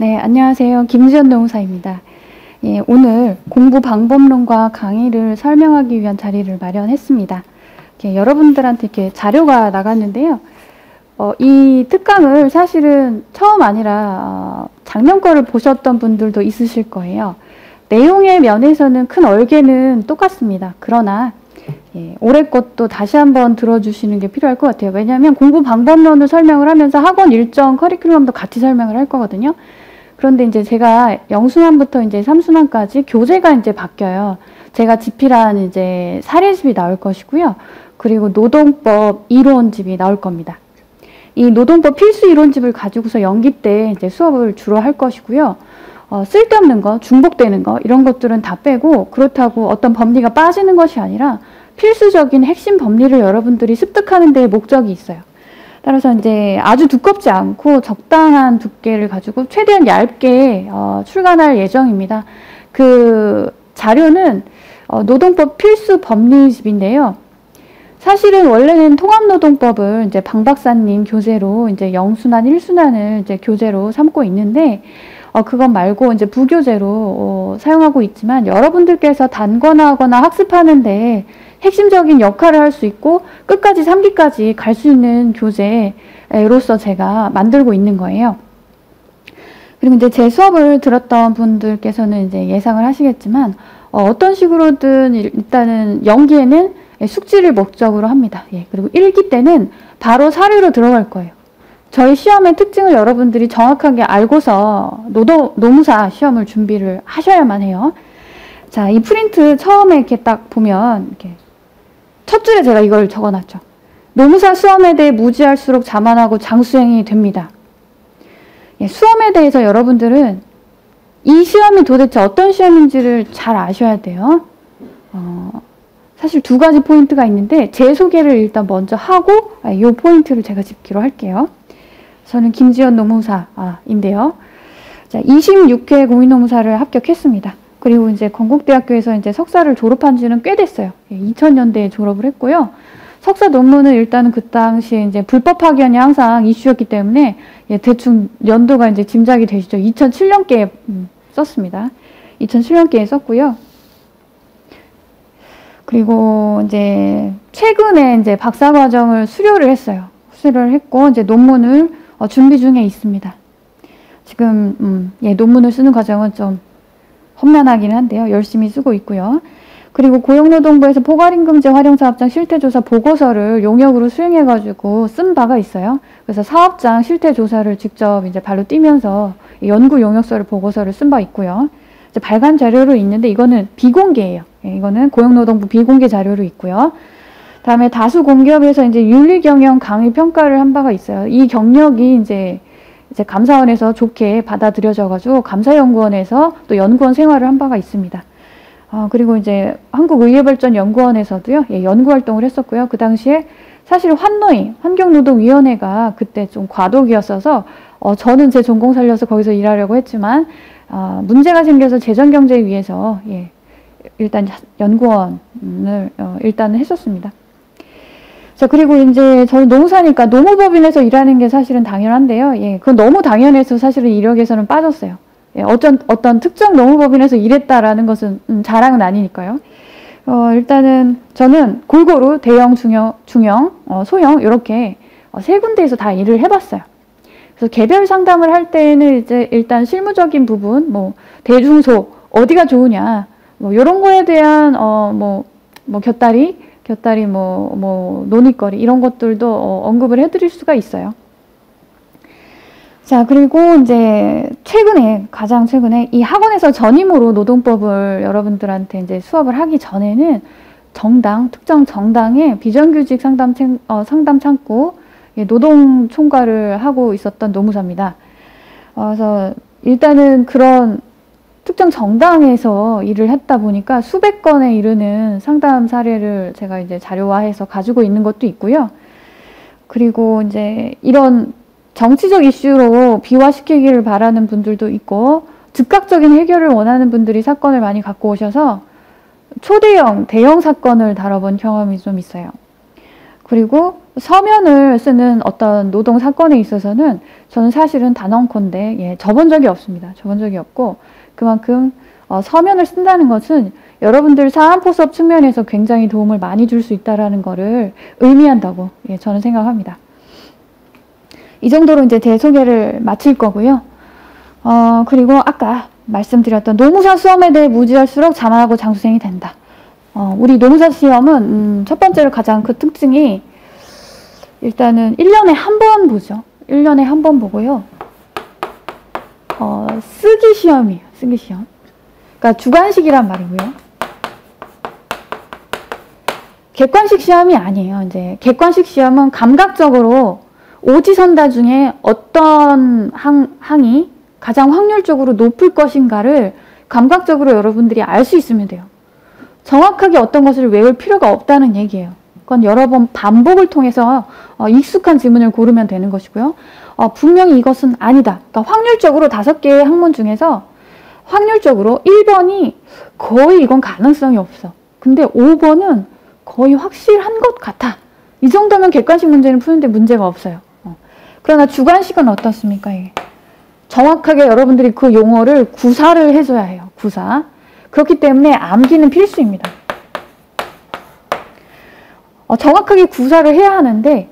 네, 안녕하세요. 김지연 노무사입니다. 예, 오늘 공부 방법론과 강의를 설명하기 위한 자리를 마련했습니다. 여러분들한테 이렇게 자료가 나갔는데요. 이 특강을 사실은 처음 아니라 작년 거를 보셨던 분들도 있으실 거예요. 내용의 면에서는 큰 얼개는 똑같습니다. 그러나 올해 것도 다시 한번 들어주시는 게 필요할 것 같아요. 왜냐하면 공부 방법론을 설명을 하면서 학원 일정 커리큘럼도 같이 설명을 할 거거든요. 그런데 이제 제가 0순환부터 이제 3순환까지 교재가 이제 바뀌어요. 제가 집필한 이제 사례집이 나올 것이고요. 그리고 노동법 이론집이 나올 겁니다. 이 노동법 필수 이론집을 가지고서 연기 때 이제 수업을 주로 할 것이고요. 쓸데없는 거, 중복되는 거 이런 것들은 다 빼고, 그렇다고 어떤 법리가 빠지는 것이 아니라 필수적인 핵심 법리를 여러분들이 습득하는 데에 목적이 있어요. 따라서 이제 아주 두껍지 않고 적당한 두께를 가지고 최대한 얇게 출간할 예정입니다. 그 자료는 노동법 필수 법리집인데요. 사실은 원래는 통합노동법을 이제 방 박사님 교재로 이제 0순환, 1순환을 이제 교재로 삼고 있는데, 그건 말고 이제 부교재로 사용하고 있지만, 여러분들께서 단권하거나 학습하는데 핵심적인 역할을 할 수 있고 끝까지 3기까지 갈 수 있는 교재로서 제가 만들고 있는 거예요. 그리고 이제 제 수업을 들었던 분들께서는 이제 예상을 하시겠지만, 어떤 식으로든 일단은 연기에는 숙지를 목적으로 합니다. 그리고 1기 때는 바로 사례로 들어갈 거예요. 저희 시험의 특징을 여러분들이 정확하게 알고서 노무사 시험을 준비를 하셔야만 해요. 자, 이 프린트 처음에 이렇게 딱 보면 이렇게 첫 줄에 제가 이걸 적어놨죠. 노무사 수험에 대해 무지할수록 자만하고 장수행이 됩니다. 수험에 대해서 여러분들은 이 시험이 도대체 어떤 시험인지를 잘 아셔야 돼요. 사실 두 가지 포인트가 있는데, 제 소개를 일단 먼저 하고 이 포인트를 제가 짚기로 할게요. 저는 김지연 노무사인데요. 자, 26회 공인노무사를 합격했습니다. 그리고 이제 건국대학교에서 이제 석사를 졸업한 지는 꽤 됐어요. 2000년대에 졸업을 했고요. 석사 논문은 일단은 그 당시에 이제 불법 파견이 항상 이슈였기 때문에 대충 연도가 이제 짐작이 되시죠. 2007년께 썼습니다. 2007년께 썼고요. 그리고 이제 최근에 이제 박사과정을 수료를 했어요. 수료를 했고 이제 논문을 준비 중에 있습니다. 지금 논문을 쓰는 과정은 좀 험난하기는 한데요. 열심히 쓰고 있고요. 그리고 고용노동부에서 포괄임금제 활용사업장 실태조사 보고서를 용역으로 수행해가지고 쓴 바가 있어요. 그래서 사업장 실태조사를 직접 이제 발로 뛰면서 연구 용역서를 보고서를 쓴 바 있고요. 이제 발간 자료로 있는데 이거는 비공개예요. 이거는 고용노동부 비공개 자료로 있고요. 다음에 다수 공기업에서 이제 윤리경영 강의 평가를 한 바가 있어요. 이 경력이 이제 감사원에서 좋게 받아들여져가지고 감사연구원에서 또 연구원 생활을 한 바가 있습니다. 그리고 이제 한국의료발전연구원에서도요, 연구활동을 했었고요. 그 당시에 사실 환노위, 환경노동위원회가 그때 좀 과도기였어서 저는 제 전공 살려서 거기서 일하려고 했지만 문제가 생겨서 재정경제위에서 일단 연구원을 일단은 했었습니다. 자, 그리고 이제 저는 노무사니까 노무법인에서 일하는 게 사실은 당연한데요. 그건 너무 당연해서 사실은 이력에서는 빠졌어요. 어떤 특정 노무법인에서 일했다라는 것은 자랑은 아니니까요. 일단은 저는 골고루 대형, 중형, 소형 이렇게 세 군데에서 다 일을 해봤어요. 그래서 개별 상담을 할 때는 이제 일단 실무적인 부분, 대중소 어디가 좋으냐, 이런 거에 대한 곁다리 논의거리 이런 것들도 언급을 해드릴 수가 있어요. 자, 그리고 이제 가장 최근에 이 학원에서 전임으로 노동법을 여러분들한테 이제 수업을 하기 전에는 특정 정당의 비정규직 상담 창구 노동 총괄을 하고 있었던 노무사입니다. 그래서 일단은 그런 특정 정당에서 일을 했다 보니까 수백 건에 이르는 상담 사례를 제가 이제 자료화해서 가지고 있는 것도 있고요. 그리고 이제 이런 정치적 이슈로 비화시키기를 바라는 분들도 있고, 즉각적인 해결을 원하는 분들이 사건을 많이 갖고 오셔서 초대형, 대형 사건을 다뤄본 경험이 좀 있어요. 그리고 서면을 쓰는 어떤 노동 사건에 있어서는 저는 사실은 단언컨대 예, 접은 적이 없습니다. 접은 적이 없고 그만큼 서면을 쓴다는 것은 여러분들 사안포섭 측면에서 굉장히 도움을 많이 줄 수 있다는 것을 의미한다고 예, 저는 생각합니다. 이 정도로 이제 제 소개를 마칠 거고요. 그리고 아까 말씀드렸던 노무사 시험에 대해 무지할수록 자만하고 장수생이 된다. 우리 노무사 시험은 첫 번째로 가장 그 특징이 일단은 1년에 한 번 보죠. 1년에 한 번 보고요. 쓰기 시험이에요. 쓰기 시험. 그러니까 주관식이란 말이고요. 객관식 시험이 아니에요. 이제 객관식 시험은 감각적으로 오지선다 중에 어떤 항이 가장 확률적으로 높을 것인가를 감각적으로 여러분들이 알 수 있으면 돼요. 정확하게 어떤 것을 외울 필요가 없다는 얘기예요. 그건 여러 번 반복을 통해서 익숙한 지문을 고르면 되는 것이고요. 분명히 이것은 아니다. 그러니까 확률적으로 5개의 학문 중에서 확률적으로 1번이 거의 이건 가능성이 없어. 근데 5번은 거의 확실한 것 같아. 이 정도면 객관식 문제는 푸는데 문제가 없어요. 그러나 주관식은 어떻습니까? 이게? 정확하게 여러분들이 그 용어를 구사를 해줘야 해요. 구사. 그렇기 때문에 암기는 필수입니다. 정확하게 구사를 해야 하는데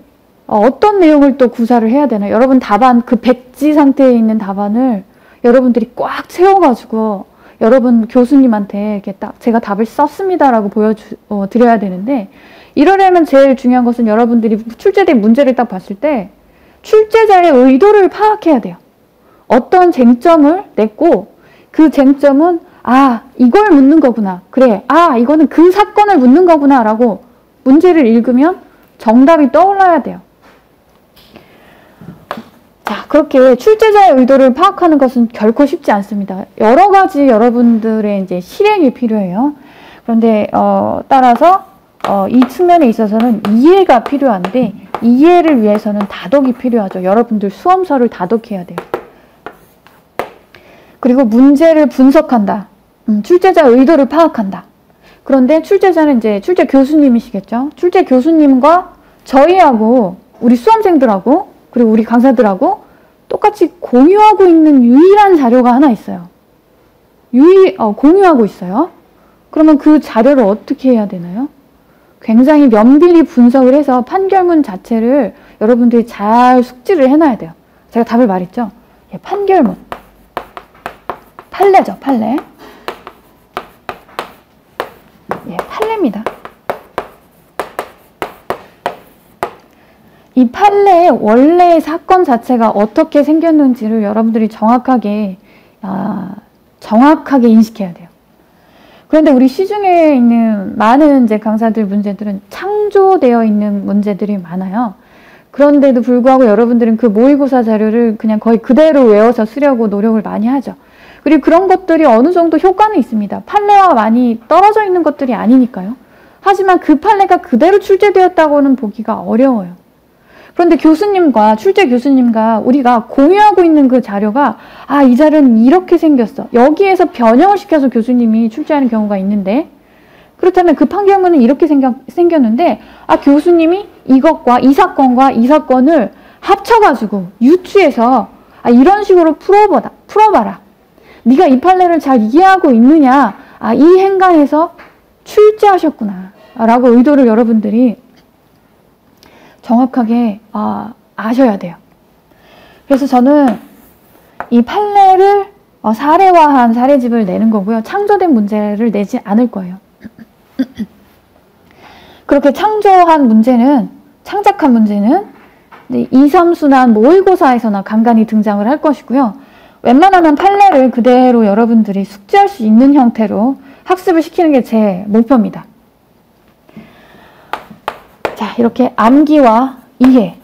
어떤 내용을 또 구사를 해야 되나요? 여러분 답안, 그 백지 상태에 있는 답안을 여러분들이 꽉 채워가지고 여러분 교수님한테 이렇게 딱 제가 답을 썼습니다라고 보여드려야 되는데 이러려면 제일 중요한 것은 여러분들이 출제된 문제를 딱 봤을 때 출제자의 의도를 파악해야 돼요. 어떤 쟁점을 냈고 그 쟁점은 이걸 묻는 거구나. 그래, 이거는 그 사건을 묻는 거구나 라고 문제를 읽으면 정답이 떠올라야 돼요. 자, 그렇게 출제자의 의도를 파악하는 것은 결코 쉽지 않습니다. 여러 가지 여러분들의 이제 실행이 필요해요. 그런데 따라서 이 측면에 있어서는 이해가 필요한데 이해를 위해서는 다독이 필요하죠. 여러분들 수험서를 다독해야 돼요. 그리고 문제를 분석한다. 출제자 의도를 파악한다. 그런데 출제자는 이제 출제 교수님이시겠죠. 출제 교수님과 저희하고 우리 수험생들하고 그리고 우리 강사들하고 똑같이 공유하고 있는 유일한 자료가 하나 있어요. 공유하고 있어요. 그러면 그 자료를 어떻게 해야 되나요? 굉장히 면밀히 분석을 해서 판결문 자체를 여러분들이 잘 숙지를 해놔야 돼요. 제가 답을 말했죠. 예, 판결문. 판례죠, 판례. 예, 판례입니다. 이 판례의 원래 사건 자체가 어떻게 생겼는지를 여러분들이 정확하게 인식해야 돼요. 그런데 우리 시중에 있는 많은 이제 강사들 문제들은 창조되어 있는 문제들이 많아요. 그런데도 불구하고 여러분들은 그 모의고사 자료를 그냥 거의 그대로 외워서 쓰려고 노력을 많이 하죠. 그리고 그런 것들이 어느 정도 효과는 있습니다. 판례와 많이 떨어져 있는 것들이 아니니까요. 하지만 그 판례가 그대로 출제되었다고는 보기가 어려워요. 그런데 교수님과 출제 교수님과 우리가 공유하고 있는 그 자료가 이 자료는 이렇게 생겼어. 여기에서 변형을 시켜서 교수님이 출제하는 경우가 있는데 그렇다면 그 판결문은 이렇게 생겼는데 교수님이 이것과 이 사건과 이 사건을 합쳐가지고 유추해서 이런 식으로 풀어봐라. 네가 이 판례를 잘 이해하고 있느냐? 이 행간에서 출제하셨구나 라고 의도를 여러분들이 정확하게 아셔야 돼요. 그래서 저는 이 판례를 사례화한 사례집을 내는 거고요. 창조된 문제를 내지 않을 거예요. 그렇게 창작한 문제는 2, 3순환 모의고사에서나 간간히 등장을 할 것이고요. 웬만하면 판례를 그대로 여러분들이 숙지할 수 있는 형태로 학습을 시키는 게 제 목표입니다. 자, 이렇게 암기와 이해.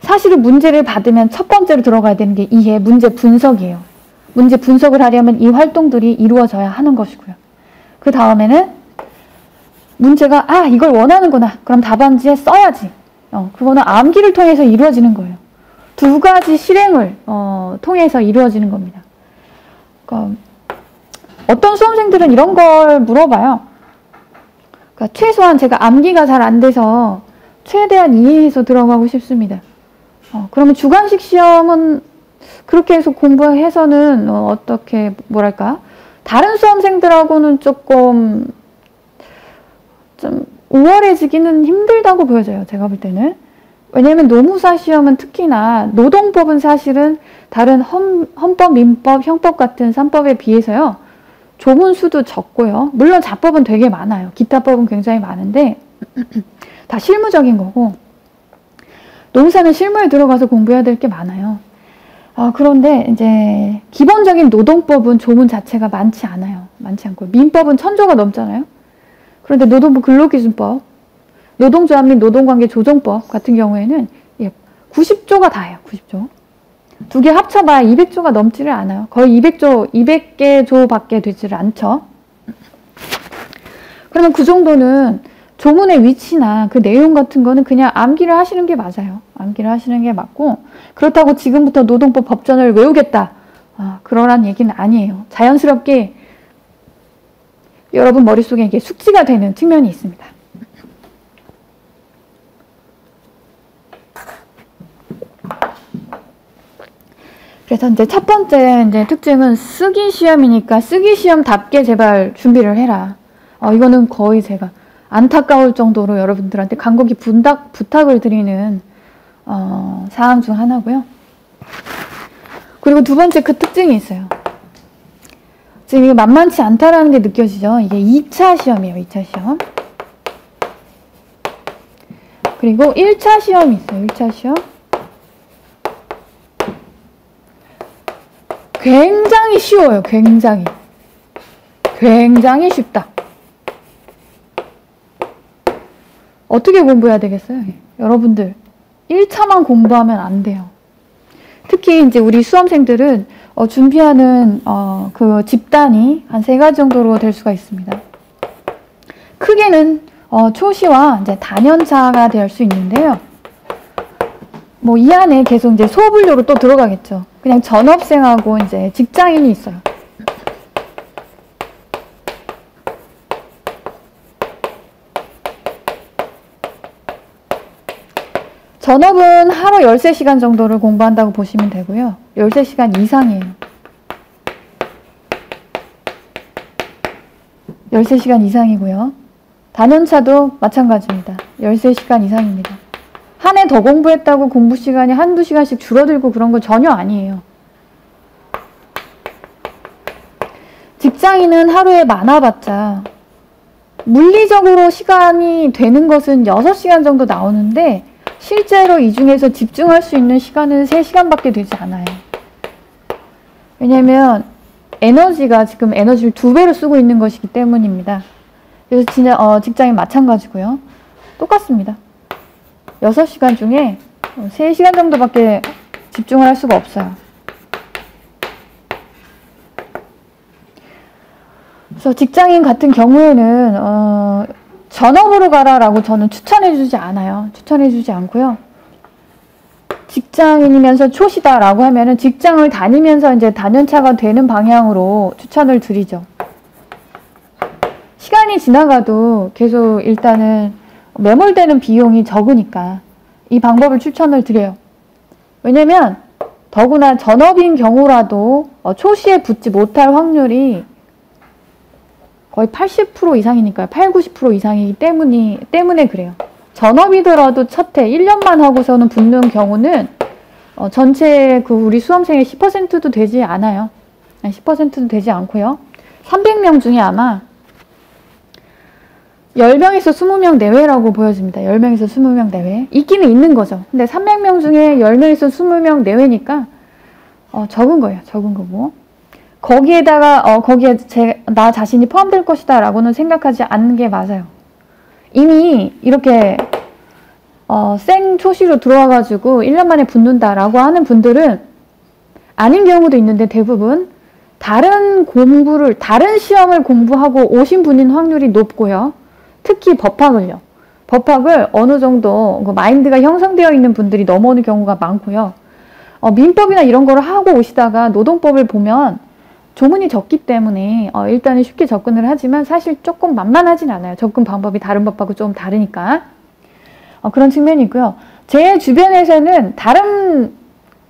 사실은 문제를 받으면 첫 번째로 들어가야 되는 게 이해, 문제 분석이에요. 문제 분석을 하려면 이 활동들이 이루어져야 하는 것이고요. 그 다음에는 문제가 이걸 원하는구나. 그럼 답안지에 써야지. 그거는 암기를 통해서 이루어지는 거예요. 두 가지 실행을 통해서 이루어지는 겁니다. 그러니까 어떤 수험생들은 이런 걸 물어봐요. 그러니까 최소한 제가 암기가 잘 안 돼서 최대한 이해해서 들어가고 싶습니다. 그러면 주관식 시험은 그렇게 해서 공부해서는 어떻게 뭐랄까 다른 수험생들하고는 조금 좀 우월해지기는 힘들다고 보여져요. 제가 볼 때는. 왜냐하면 노무사 시험은 특히나 노동법은 사실은 다른 헌법, 민법, 형법 같은 3법에 비해서요. 조문 수도 적고요. 물론 자법은 되게 많아요. 기타 법은 굉장히 많은데 다 실무적인 거고 노무사는 실무에 들어가서 공부해야 될 게 많아요. 그런데 이제 기본적인 노동법은 조문 자체가 많지 않아요. 많지 않고 민법은 1000조가 넘잖아요. 그런데 노동부 근로기준법, 노동조합 및 노동관계 조정법 같은 경우에는 90조가 다예요. 90조. 두 개 합쳐봐야 200조가 넘지를 않아요. 거의 200개 조밖에 되지를 않죠. 그러면 그 정도는 조문의 위치나 그 내용 같은 거는 그냥 암기를 하시는 게 맞아요. 암기를 하시는 게 맞고 그렇다고 지금부터 노동법 법전을 외우겠다. 그러란 얘기는 아니에요. 자연스럽게 여러분 머릿속에 이게 숙지가 되는 측면이 있습니다. 그래서 이제 첫 번째 특징은 쓰기 시험이니까 쓰기 시험답게 제발 준비를 해라. 이거는 거의 제가 안타까울 정도로 여러분들한테 간곡히 부탁을 드리는 사항 중 하나고요. 그리고 두 번째 그 특징이 있어요. 지금 이게 만만치 않다라는 게 느껴지죠. 이게 2차 시험이에요. 2차 시험. 그리고 1차 시험이 있어요. 1차 시험. 굉장히 쉬워요. 굉장히 쉽다. 어떻게 공부해야 되겠어요? 여러분들 1차만 공부하면 안 돼요. 특히 이제 우리 수험생들은 준비하는 그 집단이 한 3가지 정도로 될 수가 있습니다. 크게는 초시와 이제 단연차가 될 수 있는데요. 뭐 이 안에 계속 이제 소분류로 또 들어가겠죠. 그냥 전업생하고 이제 직장인이 있어요. 전업은 하루 13시간 정도를 공부한다고 보시면 되고요. 13시간 이상이에요. 13시간 이상이고요. 단연차도 마찬가지입니다. 13시간 이상입니다. 한 해 더 공부했다고 공부 시간이 한두 시간씩 줄어들고 그런 건 전혀 아니에요. 직장인은 하루에 많아봤자 물리적으로 시간이 되는 것은 6시간 정도 나오는데 실제로 이 중에서 집중할 수 있는 시간은 3시간밖에 되지 않아요. 왜냐면 에너지가 지금 에너지를 2배로 쓰고 있는 것이기 때문입니다. 그래서 진짜 직장인 마찬가지고요. 똑같습니다. 6시간 중에 3시간 정도밖에 집중을 할 수가 없어요. 그래서 직장인 같은 경우에는 전업으로 가라라고 저는 추천해주지 않아요. 추천해주지 않고요. 직장인이면서 초시다라고 하면은 직장을 다니면서 이제 단연차가 되는 방향으로 추천을 드리죠. 시간이 지나가도 계속 일단은 매몰되는 비용이 적으니까 이 방법을 추천을 드려요. 왜냐면 더구나 전업인 경우라도 초시에 붙지 못할 확률이 거의 80% 이상이니까요. 80~90% 이상이기 때문에 그래요. 전업이더라도 첫 해 1년만 하고서는 붙는 경우는 전체 그 우리 수험생의 10%도 되지 않아요. 10%도 되지 않고요. 300명 중에 아마 10명에서 20명 내외라고 보여집니다. 10명에서 20명 내외. 있기는 있는 거죠. 근데 300명 중에 10명에서 20명 내외니까 적은 거예요. 적은 거고. 거기에다가 거기에 나 자신이 포함될 것이다 라고는 생각하지 않는 게 맞아요. 이미 이렇게 생초시로 들어와가지고 1년 만에 붙는다 라고 하는 분들은 아닌 경우도 있는데 대부분 다른 시험을 공부하고 오신 분인 확률이 높고요. 특히 법학을요. 법학을 어느 정도 마인드가 형성되어 있는 분들이 넘어오는 경우가 많고요. 민법이나 이런 거를 하고 오시다가 노동법을 보면 조문이 적기 때문에 일단은 쉽게 접근을 하지만 사실 조금 만만하진 않아요. 접근 방법이 다른 법하고 좀 다르니까. 그런 측면이 있고요. 제 주변에서는 다른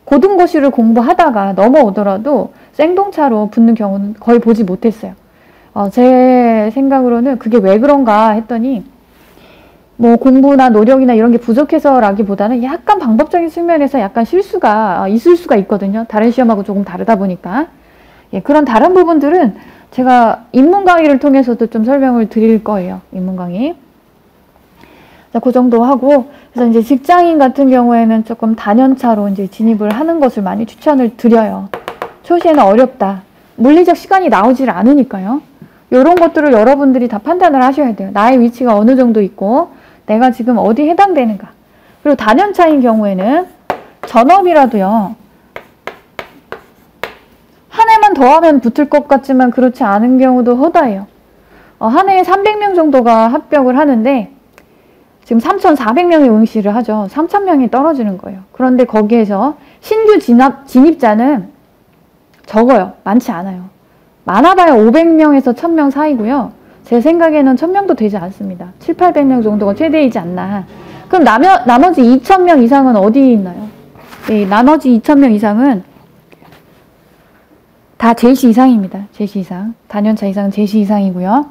고등고시를 공부하다가 넘어오더라도 생동차로 붙는 경우는 거의 보지 못했어요. 제 생각으로는 그게 왜 그런가 했더니 뭐 공부나 노력이나 이런 게 부족해서라기보다는 약간 방법적인 측면에서 약간 실수가 있을 수가 있거든요. 다른 시험하고 조금 다르다 보니까. 예, 그런 다른 부분들은 제가 입문 강의를 통해서도 좀 설명을 드릴 거예요. 입문 강의. 자, 그 정도 하고, 그래서 이제 직장인 같은 경우에는 조금 단연차로 이제 진입을 하는 것을 많이 추천을 드려요. 초시에는 어렵다. 물리적 시간이 나오질 않으니까요. 이런 것들을 여러분들이 다 판단을 하셔야 돼요. 나의 위치가 어느 정도 있고, 내가 지금 어디에 해당되는가. 그리고 단연차인 경우에는 전업이라도요. 한 해만 더 하면 붙을 것 같지만 그렇지 않은 경우도 허다해요. 한 해에 300명 정도가 합격을 하는데 지금 3,400명이 응시를 하죠. 3,000명이 떨어지는 거예요. 그런데 거기에서 신규 진입자는 적어요. 많지 않아요. 많아봐야 500명에서 1,000명 사이고요. 제 생각에는 1,000명도 되지 않습니다. 7,800명 정도가 최대이지 않나. 그럼 나머지 2,000명 이상은 어디에 있나요? 네, 나머지 2,000명 이상은 다 제시 이상입니다. 제시 이상. 단연차 이상은 제시 이상이고요.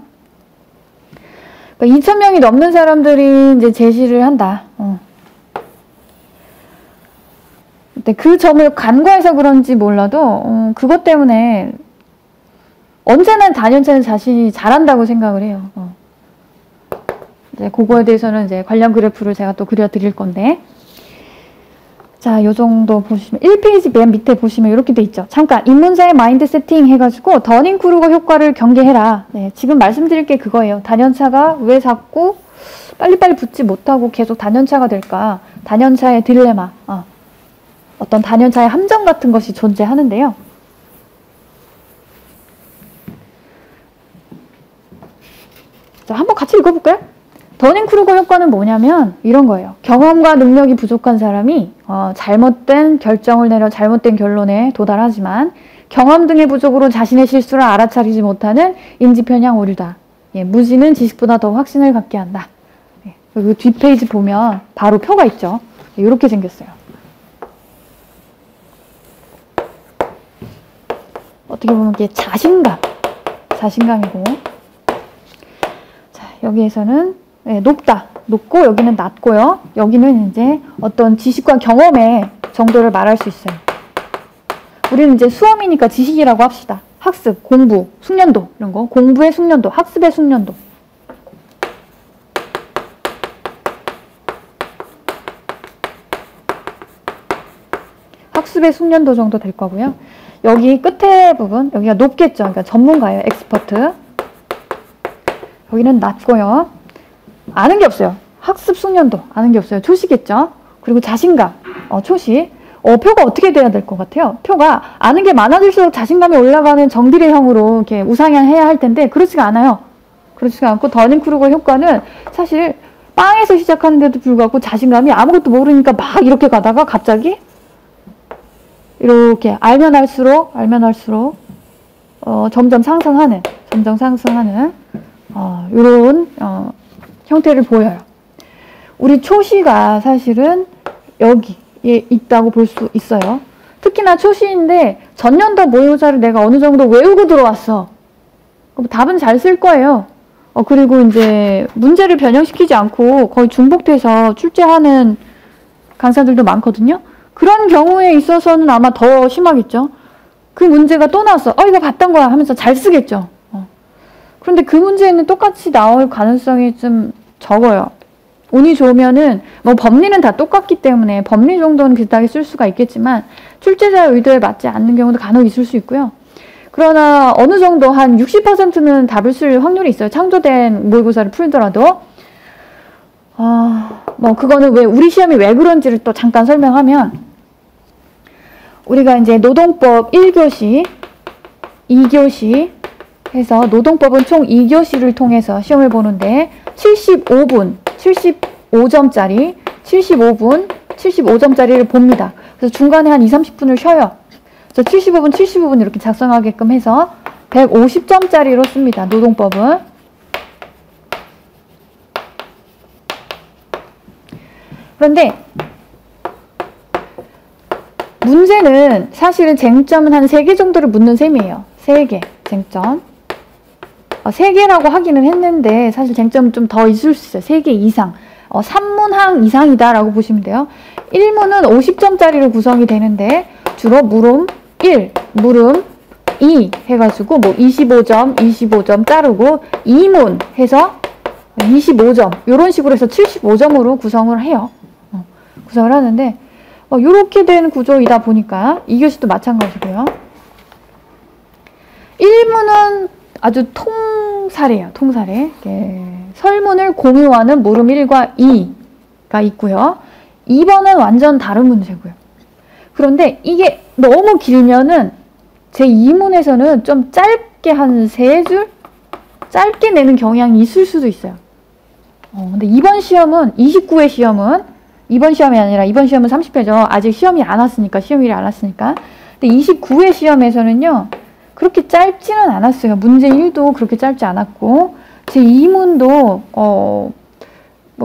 그러니까 2,000명이 넘는 사람들이 이제 제시를 한다. 근데 그 점을 간과해서 그런지 몰라도 그것 때문에 언제나 단연차는 자신이 잘한다고 생각을 해요. 이제 그거에 대해서는 이제 관련 그래프를 제가 또 그려드릴 건데. 자, 요 정도 보시면 1페이지 맨 밑에 보시면 이렇게 돼 있죠. 잠깐 입문자의 마인드 세팅 해가지고 더닝크루거 효과를 경계해라. 네, 지금 말씀드릴 게 그거예요. 단연차가 왜 자꾸 빨리빨리 붙지 못하고 계속 단연차가 될까? 단연차의 딜레마, 어떤 단연차의 함정 같은 것이 존재하는데요. 자, 한번 같이 읽어볼까요? 더닝크루거 효과는 뭐냐면 이런 거예요. 경험과 능력이 부족한 사람이 잘못된 결정을 내려 잘못된 결론에 도달하지만 경험 등의 부족으로 자신의 실수를 알아차리지 못하는 인지편향 오류다. 예, 무지는 지식보다 더 확신을 갖게 한다. 예, 그 뒷페이지 보면 바로 표가 있죠. 예, 이렇게 생겼어요. 어떻게 보면 이게 자신감이고 자, 여기에서는 네, 높고 여기는 낮고요. 여기는 이제 어떤 지식과 경험의 정도를 말할 수 있어요. 우리는 이제 수험이니까 지식이라고 합시다. 학습, 공부, 숙련도 이런 거. 공부의 숙련도, 학습의 숙련도. 학습의 숙련도 정도 될 거고요. 여기 끝에 부분, 여기가 높겠죠. 그러니까 전문가예요. 엑스퍼트. 여기는 낮고요. 아는 게 없어요. 학습 숙련도 아는 게 없어요. 초시겠죠. 그리고 자신감, 초시. 표가 어떻게 돼야 될 것 같아요? 표가 아는 게 많아질수록 자신감이 올라가는 정비례형으로 이렇게 우상향해야 할 텐데 그렇지가 않아요. 그렇지가 않고 더닝크루거 효과는 사실 빵에서 시작하는데도 불구하고 자신감이 아무것도 모르니까 막 이렇게 가다가 갑자기 이렇게 알면 할수록 점점 상승하는 이런 형태를 보여요. 우리 초시가 사실은 여기에 있다고 볼 수 있어요. 특히나 초시인데 전년도 모의고사를 내가 어느 정도 외우고 들어왔어. 그럼 답은 잘 쓸 거예요. 그리고 이제 문제를 변형시키지 않고 거의 중복돼서 출제하는 강사들도 많거든요. 그런 경우에 있어서는 아마 더 심하겠죠. 그 문제가 또 나왔어. 이거 봤던 거야 하면서 잘 쓰겠죠. 그런데 그 문제는 똑같이 나올 가능성이 좀 적어요. 운이 좋으면은 뭐 법리는 다 똑같기 때문에 법리 정도는 비슷하게 쓸 수가 있겠지만 출제자의 의도에 맞지 않는 경우도 간혹 있을 수 있고요. 그러나 어느 정도 한 60%는 답을 쓸 확률이 있어요. 창조된 모의고사를 풀더라도. 뭐 그거는 왜 우리 시험이 왜 그런지를 또 잠깐 설명하면 우리가 이제 노동법 1교시, 2교시 해서 노동법은 총 2교시를 통해서 시험을 보는데 75점짜리 75점짜리를 봅니다. 그래서 중간에 한 20-30분을 쉬어요. 그래서 75분 이렇게 작성하게끔 해서 150점짜리로 씁니다. 노동법은. 그런데 문제는 사실은 쟁점은 한 3개 정도를 묻는 셈이에요. 3개 쟁점. 3개라고 하기는 했는데 사실 쟁점은 좀 더 있을 수 있어요. 3개 이상. 3문항 이상이다 라고 보시면 돼요. 1문은 50점짜리로 구성이 되는데 주로 물음 1, 물음 2 해가지고 뭐 25점, 25점 자르고 2문 해서 25점 이런 식으로 해서 75점으로 구성을 해요. 구성을 하는데 이렇게 된 구조이다 보니까 2교시도 마찬가지고요. 1문은 아주 통사례예요. 통사례. 설문을 공유하는 물음 1과 2가 있고요. 2번은 완전 다른 문제고요. 그런데 이게 너무 길면은 제 2문에서는 좀 짧게 한 3줄? 짧게 내는 경향이 있을 수도 있어요. 근데 이번 시험은 29회 시험은 이번 시험이 아니라 이번 시험은 30회죠. 아직 시험이 안 왔으니까 시험일이 안 왔으니까. 근데 29회 시험에서는요. 그렇게 짧지는 않았어요. 문제 1도 그렇게 짧지 않았고 제 2문도 뭐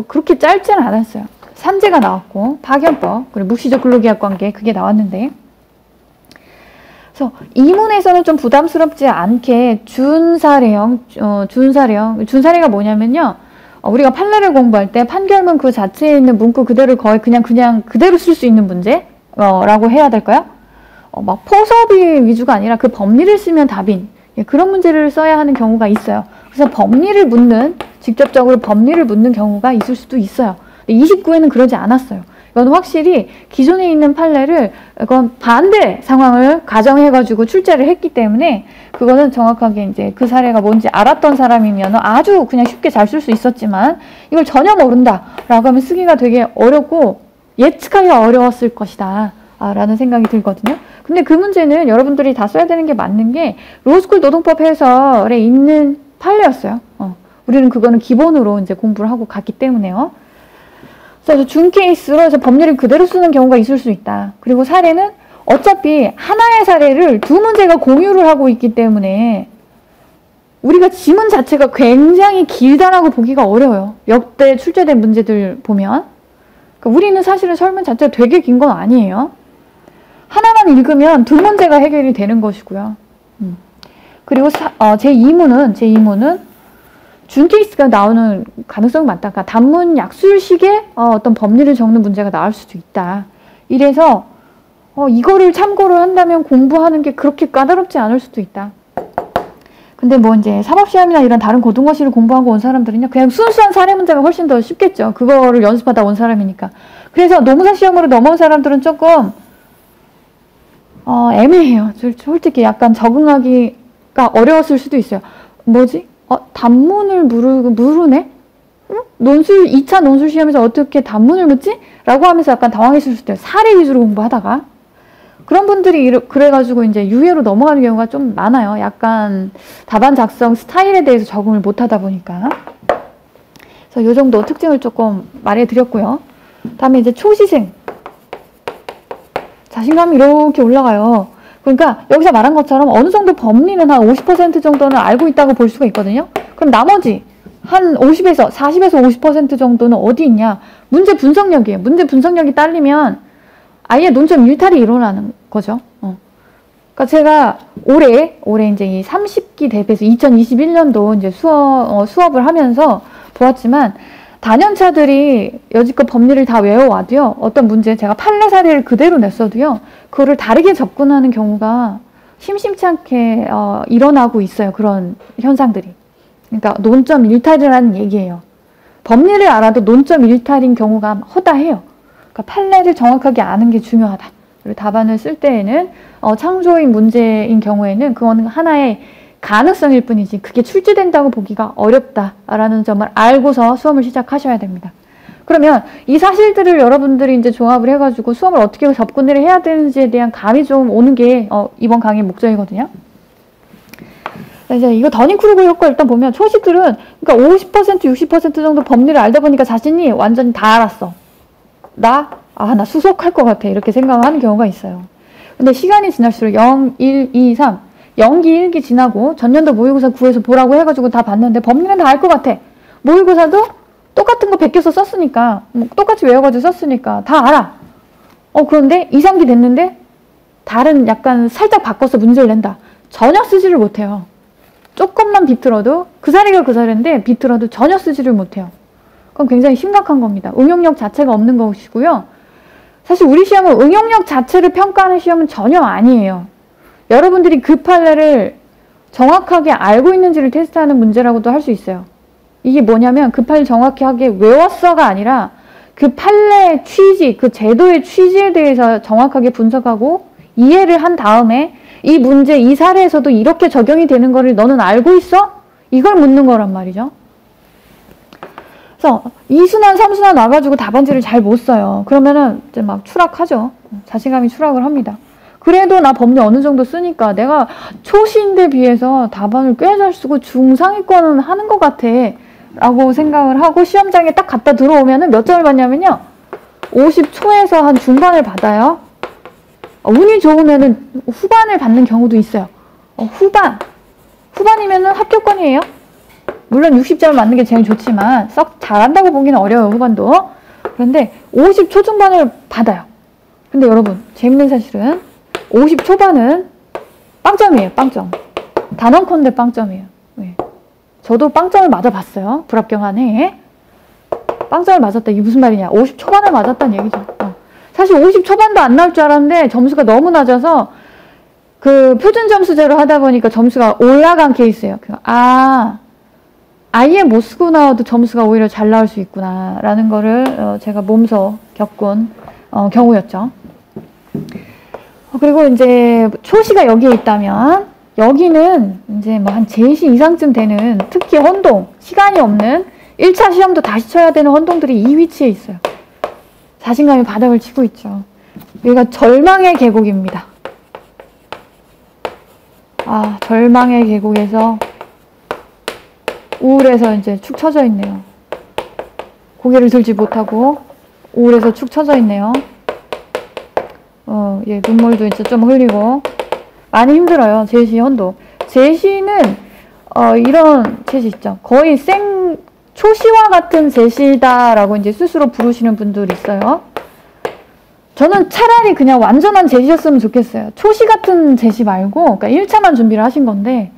그렇게 짧지는 않았어요. 산재가 나왔고 파견법 그리고 묵시적 근로계약 관계 그게 나왔는데 그래서 2문에서는 좀 부담스럽지 않게 준사례형 준사례가 뭐냐면요. 우리가 판례를 공부할 때 판결문 그 자체에 있는 문구 그대로 거의 그냥 그대로 쓸 수 있는 문제라고 해야 될까요? 막 포섭이 위주가 아니라 그 법리를 쓰면 답인 그런 문제를 써야 하는 경우가 있어요. 그래서 법리를 묻는 직접적으로 법리를 묻는 경우가 있을 수도 있어요. 29회는 그러지 않았어요. 이건 확실히 기존에 있는 판례를 이건 반대 상황을 가정해가지고 출제를 했기 때문에 그거는 정확하게 이제 그 사례가 뭔지 알았던 사람이면 아주 그냥 쉽게 잘 쓸 수 있었지만 이걸 전혀 모른다라고 하면 쓰기가 되게 어렵고 예측하기가 어려웠을 것이다 라는 생각이 들거든요. 근데 그 문제는 여러분들이 다 써야 되는 게 맞는 게 로스쿨 노동법 해설에 있는 판례였어요. 우리는 그거는 기본으로 이제 공부를 하고 갔기 때문에요. 그래서 준 케이스로 해서 법리를 그대로 쓰는 경우가 있을 수 있다. 그리고 사례는 어차피 하나의 사례를 두 문제가 공유를 하고 있기 때문에 우리가 지문 자체가 굉장히 길다라고 보기가 어려워요. 역대 출제된 문제들 보면. 그러니까 우리는 사실은 설문 자체가 되게 긴 건 아니에요. 하나만 읽으면 두 문제가 해결이 되는 것이고요. 그리고 제2문은 준 케이스가 나오는 가능성이 많다. 그러니까 단문 약술식의 어떤 법리를 적는 문제가 나올 수도 있다. 이래서 이거를 참고를 한다면 공부하는 게 그렇게 까다롭지 않을 수도 있다. 근데 뭐 이제 사법시험이나 이런 다른 고등고시를 공부하고 온 사람들은요. 그냥 순수한 사례 문제가 훨씬 더 쉽겠죠. 그거를 연습하다 온 사람이니까. 그래서 노무사 시험으로 넘어온 사람들은 조금 애매해요. 솔직히 약간 적응하기가 어려웠을 수도 있어요. 뭐지? 단문을 물으네? 응? 2차 논술 시험에서 어떻게 단문을 묻지? 라고 하면서 약간 당황했을 수도 있어요. 사례 위주로 공부하다가. 그런 분들이 그래가지고 이제 유예로 넘어가는 경우가 좀 많아요. 약간 답안 작성 스타일에 대해서 적응을 못 하다 보니까. 그래서 요 정도 특징을 조금 말해드렸고요. 다음에 이제 초시생. 자신감이 이렇게 올라가요. 그러니까 여기서 말한 것처럼 어느 정도 법리는 한 50% 정도는 알고 있다고 볼 수가 있거든요. 그럼 나머지 한 40에서 50% 정도는 어디 있냐? 문제 분석력이에요. 문제 분석력이 딸리면 아예 논점 일탈이 일어나는 거죠. 그러니까 제가 올해 이제 이 30기 대비해서 2021년도 이제 수업을 하면서 보았지만 단연차들이 여지껏 법리를 다 외워와도요. 어떤 문제 제가 판례 사례를 그대로 냈어도요. 그거를 다르게 접근하는 경우가 심심치 않게 일어나고 있어요. 그런 현상들이. 그러니까 논점 일탈이라는 얘기예요. 법리를 알아도 논점 일탈인 경우가 허다해요. 그러니까 판례를 정확하게 아는 게 중요하다. 그리고 답안을 쓸 때에는 창조인 문제인 경우에는 그건 하나의 가능성일 뿐이지 그게 출제된다고 보기가 어렵다라는 점을 알고서 수험을 시작하셔야 됩니다. 그러면 이 사실들을 여러분들이 이제 종합을 해가지고 수험을 어떻게 접근을 해야 되는지에 대한 감이 좀 오는 게 이번 강의의 목적이거든요. 이제 이거 더닝크루거 효과 일단 보면 초시들은 그러니까 50% 60% 정도 법리를 알다 보니까 자신이 완전히 다 알았어. 나 수석할 것 같아 이렇게 생각하는 경우가 있어요. 근데 시간이 지날수록 0, 1, 2, 3 0기 1기 지나고 전년도 모의고사 9에서 보라고 해가지고 다 봤는데 법리는 다 알 것 같아. 모의고사도 똑같은 거 베껴서 썼으니까, 뭐 똑같이 외워가지고 썼으니까 다 알아. 그런데 2, 3기 됐는데 다른 약간 살짝 바꿔서 문제를 낸다. 전혀 쓰지를 못해요. 조금만 비틀어도 그 자리가 그 자리인데 비틀어도 전혀 쓰지를 못해요. 그럼 굉장히 심각한 겁니다. 응용력 자체가 없는 것이고요. 사실 우리 시험은 응용력 자체를 평가하는 시험은 전혀 아니에요. 여러분들이 그 판례를 정확하게 알고 있는지를 테스트하는 문제라고도 할 수 있어요. 이게 뭐냐면 그 판례를 정확하게 외웠어가 아니라 그 판례의 취지, 그 제도의 취지에 대해서 정확하게 분석하고 이해를 한 다음에 이 문제, 이 사례에서도 이렇게 적용이 되는 거를 너는 알고 있어? 이걸 묻는 거란 말이죠. 그래서 2순환, 3순환 와가지고 답안지를 잘 못 써요. 그러면은 이제 막 추락하죠. 자신감이 추락을 합니다. 그래도 나 법률 어느 정도 쓰니까 내가 초시인데 비해서 답안을 꽤 잘 쓰고 중상위권은 하는 것 같아 라고 생각을 하고 시험장에 딱 갖다 들어오면은 몇 점을 받냐면요. 50초에서 한 중반을 받아요. 운이 좋으면은 후반을 받는 경우도 있어요. 후반이면은 합격권이에요. 물론 60점을 맞는 게 제일 좋지만 썩 잘한다고 보기는 어려워요. 후반도. 그런데 50초 중반을 받아요. 근데 여러분 재밌는 사실은 50초반은 빵점이에요. 빵점. 단언컨대 빵점이에요. 네. 저도 빵점을 맞아봤어요. 불합격 안에. 빵점을 맞았다. 이게 무슨 말이냐. 50초반을 맞았다는 얘기죠. 사실 50초반도 안 나올 줄 알았는데 점수가 너무 낮아서 그 표준점수제로 하다 보니까 점수가 올라간 케이스예요. 아예 못 쓰고 나와도 점수가 오히려 잘 나올 수 있구나 라는 거를 제가 몸소 겪은 경우였죠. 그리고 이제 초시가 여기에 있다면 여기는 이제 뭐 한 제시 이상쯤 되는 특히 혼동, 시간이 없는 1차 시험도 다시 쳐야 되는 혼동들이 이 위치에 있어요. 자신감이 바닥을 치고 있죠. 여기가 절망의 계곡입니다. 절망의 계곡에서 우울해서 이제 축 처져 있네요. 고개를 들지 못하고 우울해서 축 처져 있네요. 예, 눈물도 이제 좀 흘리고 많이 힘들어요. 제시 혼동. 제시는 이런 제시 있죠. 거의 초시와 같은 제시다라고 이제 스스로 부르시는 분들이 있어요. 저는 차라리 그냥 완전한 제시였으면 좋겠어요. 초시 같은 제시 말고, 그러니까 1차만 준비를 하신 건데,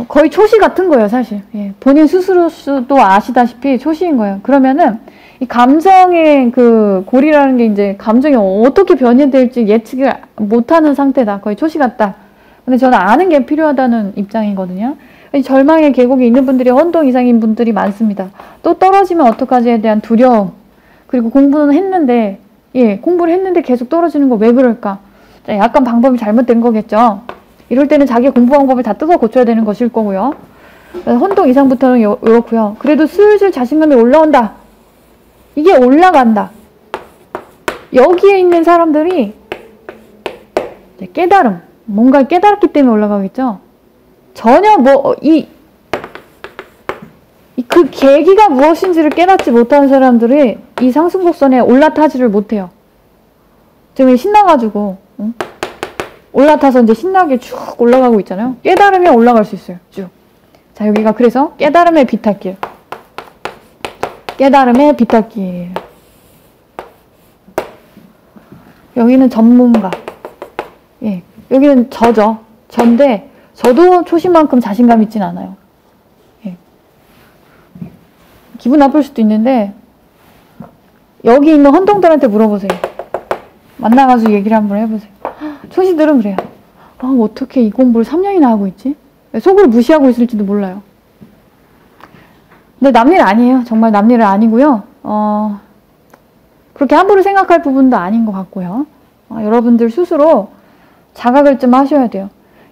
거의 초시 같은 거예요, 사실. 예, 본인 스스로도 아시다시피 초시인 거예요. 그러면은, 이 감정의 그 고리라는 게 이제 감정이 어떻게 변화될지 예측을 못하는 상태다. 거의 초시 같다. 근데 저는 아는 게 필요하다는 입장이거든요. 이 절망의 계곡에 있는 분들이 혼동 이상인 분들이 많습니다. 또 떨어지면 어떡하지에 대한 두려움. 그리고 공부는 했는데, 공부를 했는데 계속 떨어지는 거 왜 그럴까? 약간 방법이 잘못된 거겠죠. 이럴 때는 자기 공부 방법을 다 뜯어 고쳐야 되는 것일 거고요. 혼동 이상부터는 이렇고요. 그래도 슬슬 자신감이 올라온다. 이게 올라간다. 여기에 있는 사람들이 깨달음, 뭔가 깨달았기 때문에 올라가겠죠. 전혀 그 계기가 무엇인지를 깨닫지 못하는 사람들이 이 상승곡선에 올라타지를 못해요. 지금 신나가지고 올라타서 이제 신나게 쭉 올라가고 있잖아요. 깨달으면 올라갈 수 있어요. 쭉. 자, 여기가 그래서 깨달음의 비탈길. 깨달음의 비탈길. 여기는 전문가. 예, 여기는 저죠. 전데 저도 초심만큼 자신감 있진 않아요. 예. 기분 나쁠 수도 있는데 여기 있는 헌동들한테 물어보세요. 만나가지고 얘기를 한번 해보세요. 초시들은 그래요. 어떻게 이 공부를 3년이나 하고 있지? 속으로 무시하고 있을지도 몰라요. 근데 남일 아니에요. 정말 남일은 아니고요. 그렇게 함부로 생각할 부분도 아닌 것 같고요. 여러분들 스스로 자각을 좀 하셔야 돼요.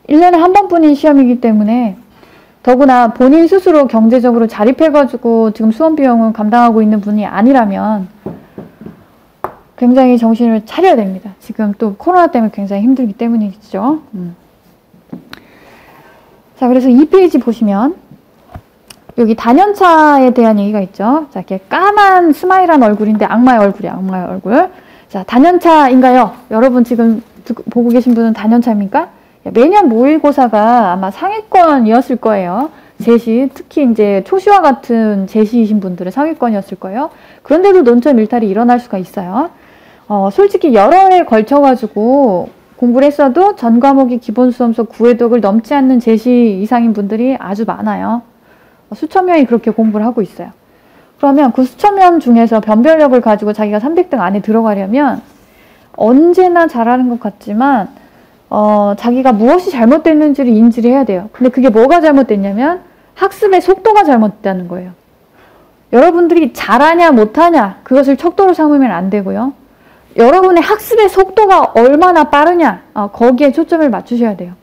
1년에 한 번뿐인 시험이기 때문에 더구나 본인 스스로 경제적으로 자립해가지고 지금 수험 비용을 감당하고 있는 분이 아니라면 굉장히 정신을 차려야 됩니다. 지금 또 코로나 때문에 굉장히 힘들기 때문이죠. 자, 그래서 2페이지 보시면 여기 단연차에 대한 얘기가 있죠. 자, 이렇게 까만 스마일한 얼굴인데 악마의 얼굴이야, 악마의 얼굴. 자, 단연차인가요? 여러분 지금 보고 계신 분은 단연차입니까? 매년 모의고사가 아마 상위권이었을 거예요. 제시, 특히 이제 초시와 같은 제시이신 분들의 상위권이었을 거예요. 그런데도 논점 일탈이 일어날 수가 있어요. 솔직히 여러 해에 걸쳐가지고 공부를 했어도 전 과목이 기본 수험서 9회독을 넘지 않는 제시 이상인 분들이 아주 많아요. 수천 명이 그렇게 공부를 하고 있어요. 그러면 그 수천 명 중에서 변별력을 가지고 자기가 300등 안에 들어가려면 언제나 잘하는 것 같지만 자기가 무엇이 잘못됐는지를 인지를 해야 돼요. 근데 그게 뭐가 잘못됐냐면 학습의 속도가 잘못됐다는 거예요. 여러분들이 잘하냐 못하냐 그것을 척도로 삼으면 안 되고요. 여러분의 학습의 속도가 얼마나 빠르냐 거기에 초점을 맞추셔야 돼요.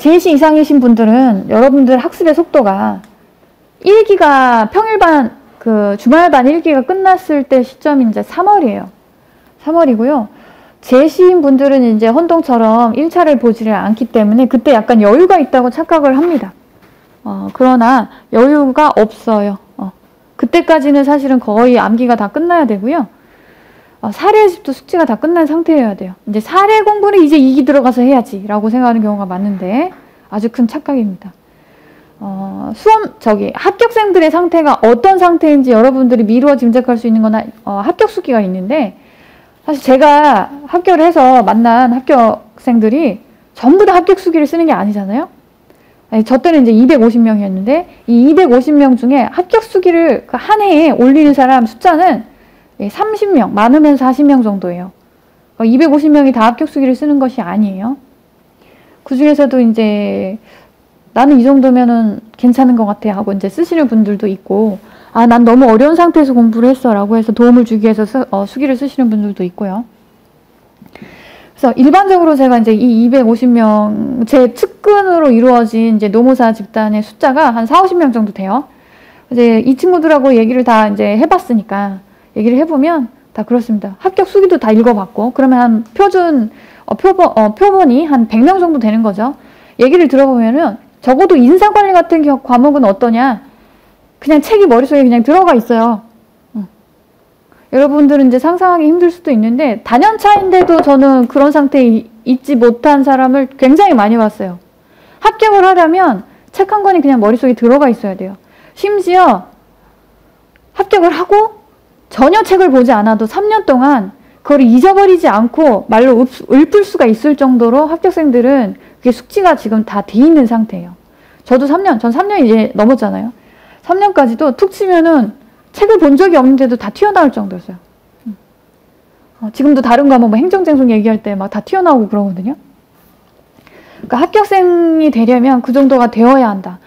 제시 이상이신 분들은 여러분들 학습의 속도가 1기가 평일반 주말반 1기가 끝났을 때 시점이 이제 3월이에요. 3월이고요. 제시인 분들은 이제 혼동처럼 1차를 보지를 않기 때문에 그때 약간 여유가 있다고 착각을 합니다. 그러나 여유가 없어요. 그때까지는 사실은 거의 암기가 다 끝나야 되고요. 사례집도 숙제가 다 끝난 상태여야 돼요. 이제 사례 공부는 이제 2기 들어가서 해야지 라고 생각하는 경우가 많은데 아주 큰 착각입니다. 합격생들의 상태가 어떤 상태인지 여러분들이 미루어 짐작할 수 있는 거나 합격 수기가 있는데 사실 제가 학교를 해서 만난 합격생들이 전부 다 합격 수기를 쓰는 게 아니잖아요. 저 때는 이제 250명이었는데 이 250명 중에 합격 수기를 한 해에 올리는 사람 숫자는 30명, 많으면 40명 정도예요. 250명이 다 합격 수기를 쓰는 것이 아니에요. 그 중에서도 이제 나는 이 정도면은 괜찮은 것 같아 하고 이제 쓰시는 분들도 있고 난 너무 어려운 상태에서 공부를 했어 라고 해서 도움을 주기 위해서 수기를 쓰시는 분들도 있고요. 그래서 일반적으로 제가 이제 이 250명, 제 측근으로 이루어진 이제 노무사 집단의 숫자가 한 40, 50명 정도 돼요. 이제 이 친구들하고 얘기를 다 이제 해봤으니까, 얘기를 해보면 다 그렇습니다. 합격 수기도 다 읽어봤고, 그러면 한 표본이 한 100명 정도 되는 거죠. 얘기를 들어보면은, 적어도 인사관리 같은 과목은 어떠냐? 그냥 책이 머릿속에 그냥 들어가 있어요. 여러분들은 이제 상상하기 힘들 수도 있는데 단연차인데도 저는 그런 상태에 있지 못한 사람을 굉장히 많이 봤어요. 합격을 하려면 책 한 권이 그냥 머릿속에 들어가 있어야 돼요. 심지어 합격을 하고 전혀 책을 보지 않아도 3년 동안 그걸 잊어버리지 않고 말로 읊을 수가 있을 정도로 합격생들은 그게 숙지가 지금 다 돼 있는 상태예요. 전 3년 이제 넘었잖아요. 3년까지도 툭 치면은 책을 본 적이 없는데도 다 튀어나올 정도였어요. 지금도 다른 과목 뭐 행정쟁송 얘기할 때 막 다 튀어나오고 그러거든요. 그러니까 합격생이 되려면 그 정도가 되어야 한다.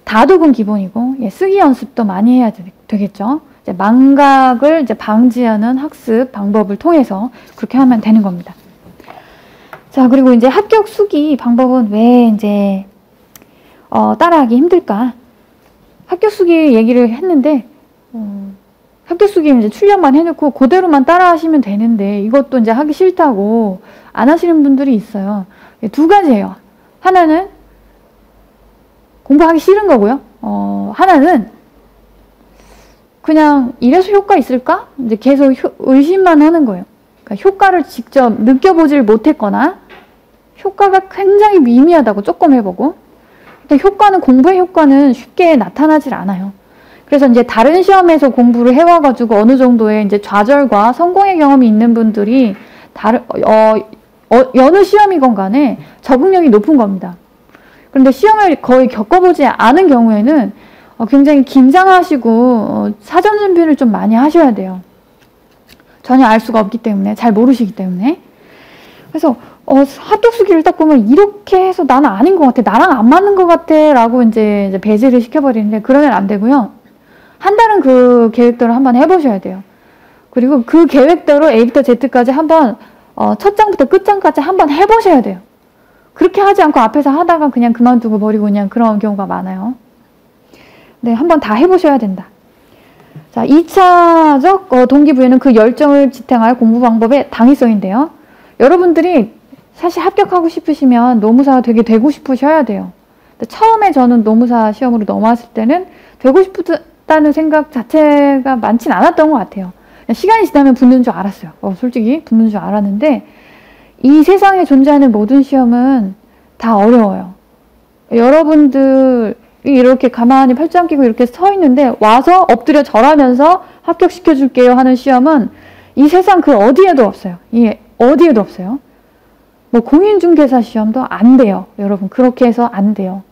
다독은 기본이고 쓰기 연습도 많이 해야 되겠죠. 이제 망각을 이제 방지하는 학습 방법을 통해서 그렇게 하면 되는 겁니다. 자, 그리고 이제 합격 수기 방법은 왜 이제 따라하기 힘들까? 합격 수기 얘기를 했는데 합격 수기 이제 출력만 해놓고 그대로만 따라 하시면 되는데 이것도 이제 하기 싫다고 안 하시는 분들이 있어요. 두 가지예요. 하나는 공부하기 싫은 거고요. 하나는 그냥 이래서 효과 있을까? 이제 계속 의심만 하는 거예요. 그러니까 효과를 직접 느껴보질 못했거나 효과가 굉장히 미미하다고 조금 해보고 근데 공부의 효과는 쉽게 나타나질 않아요. 그래서 이제 다른 시험에서 공부를 해와가지고 어느 정도의 이제 좌절과 성공의 경험이 있는 분들이 여느 시험이건 간에 적응력이 높은 겁니다. 그런데 시험을 거의 겪어보지 않은 경우에는 굉장히 긴장하시고 사전 준비를 좀 많이 하셔야 돼요. 전혀 알 수가 없기 때문에, 잘 모르시기 때문에. 그래서 합격 수기를 딱 보면 이렇게 해서 나는 아닌 것 같아, 나랑 안 맞는 것 같아 라고 이제 배제를 시켜버리는데 그러면 안 되고요. 한 달은 그 계획대로 한번 해보셔야 돼요. 그리고 그 계획대로 A부터 Z까지 한번 첫 장부터 끝장까지 한번 해보셔야 돼요. 그렇게 하지 않고 앞에서 하다가 그냥 그만두고 버리고 그냥 그런 경우가 많아요. 네, 한번 다 해보셔야 된다. 자, 2차적 동기부여는 그 열정을 지탱할 공부 방법의 당위성인데요. 여러분들이 사실 합격하고 싶으시면 노무사가 되고 싶으셔야 돼요. 근데 처음에 저는 노무사 시험으로 넘어왔을 때는 되고 싶다는 생각 자체가 많진 않았던 것 같아요. 시간이 지나면 붙는 줄 알았어요. 솔직히 붙는 줄 알았는데 이 세상에 존재하는 모든 시험은 다 어려워요. 여러분들이 이렇게 가만히 팔짱 끼고 이렇게 서 있는데 와서 엎드려 절하면서 합격시켜 줄게요 하는 시험은 이 세상 그 어디에도 없어요. 예, 어디에도 없어요. 뭐 공인중개사 시험도 안 돼요. 여러분 그렇게 해서 안 돼요.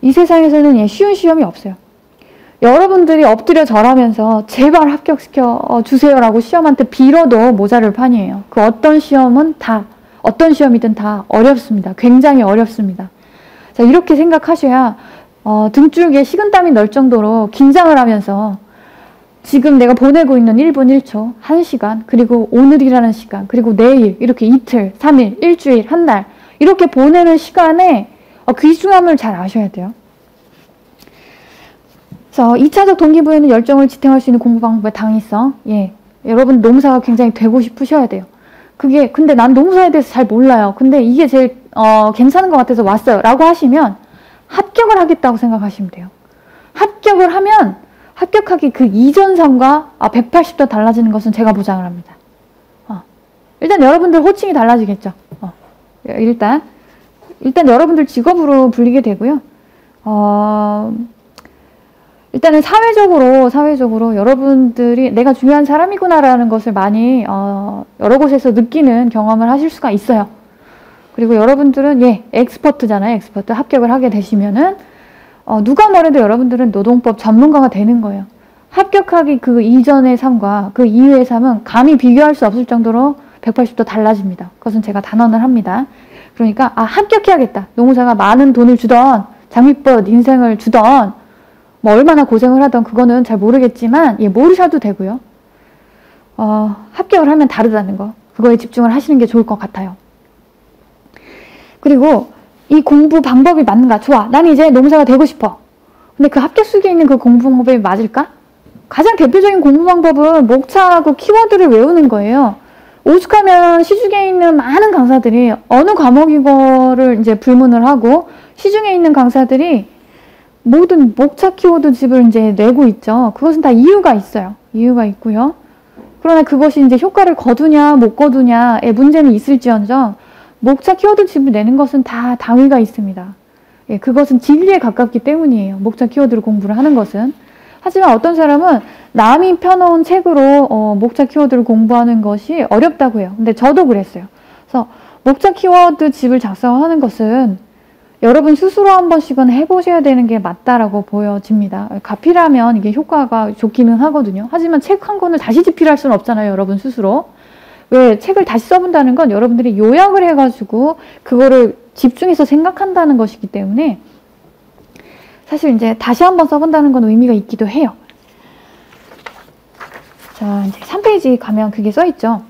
이 세상에서는 예, 쉬운 시험이 없어요. 여러분들이 엎드려 절하면서 제발 합격시켜 주세요라고 시험한테 빌어도 모자랄 판이에요. 그 어떤 시험은 다, 어떤 시험이든 다 어렵습니다. 굉장히 어렵습니다. 자, 이렇게 생각하셔야 등줄기에 식은땀이 날 정도로 긴장을 하면서 지금 내가 보내고 있는 1분 1초, 1시간, 그리고 오늘이라는 시간, 그리고 내일, 이렇게 이틀, 3일, 일주일, 한 달 이렇게 보내는 시간에 귀중함을 잘 아셔야 돼요. 그래서 2차적 동기부여는 열정을 지탱할 수 있는 공부 방법의 당위성. 예, 여러분 노무사가 굉장히 되고 싶으셔야 돼요. 그게 근데 난 노무사에 대해서 잘 몰라요. 근데 이게 제일 괜찮은 것 같아서 왔어요. 라고 하시면 합격을 하겠다고 생각하시면 돼요. 합격을 하면 합격하기 그 이전 상과 180도 달라지는 것은 제가 보장을 합니다. 일단 여러분들 호칭이 달라지겠죠. 일단 여러분들 직업으로 불리게 되고요. 일단은 사회적으로 여러분들이 내가 중요한 사람이구나라는 것을 많이 여러 곳에서 느끼는 경험을 하실 수가 있어요. 그리고 여러분들은 예, 엑스퍼트잖아요. 엑스퍼트 합격을 하게 되시면은 누가 뭐래도 여러분들은 노동법 전문가가 되는 거예요. 합격하기 그 이전의 삶과 그 이후의 삶은 감히 비교할 수 없을 정도로 180도 달라집니다. 그것은 제가 단언을 합니다. 그러니까 합격해야겠다. 노무사가 많은 돈을 주던 장밋빛 인생을 주던 뭐 얼마나 고생을 하던 그거는 잘 모르겠지만 예, 모르셔도 되고요. 합격을 하면 다르다는 거. 그거에 집중을 하시는 게 좋을 것 같아요. 그리고 이 공부 방법이 맞는가? 좋아. 난 이제 노무사가 되고 싶어. 근데 그 합격 수기에 있는 그 공부 방법이 맞을까? 가장 대표적인 공부 방법은 목차하고 키워드를 외우는 거예요. 오죽하면 시중에 있는 많은 강사들이 어느 과목이고를 이제 불문을 하고 시중에 있는 강사들이 모든 목차 키워드 집을 이제 내고 있죠. 그것은 다 이유가 있어요. 이유가 있고요. 그러나 그것이 이제 효과를 거두냐 못 거두냐의 문제는 있을지언정 목차 키워드 집을 내는 것은 다 당위가 있습니다. 예, 그것은 진리에 가깝기 때문이에요. 목차 키워드를 공부를 하는 것은. 하지만 어떤 사람은 남이 펴놓은 책으로 목차 키워드를 공부하는 것이 어렵다고 해요. 근데 저도 그랬어요. 그래서 목차 키워드 집을 작성하는 것은 여러분 스스로 한 번씩은 해보셔야 되는 게 맞다라고 보여집니다. 가필하면 이게 효과가 좋기는 하거든요. 하지만 책 한 권을 다시 집필할 수는 없잖아요. 여러분 스스로. 왜 책을 다시 써본다는 건 여러분들이 요약을 해가지고 그거를 집중해서 생각한다는 것이기 때문에 사실 이제 다시 한번 써본다는 건 의미가 있기도 해요. 자, 이제 3페이지 가면 그게 써있죠.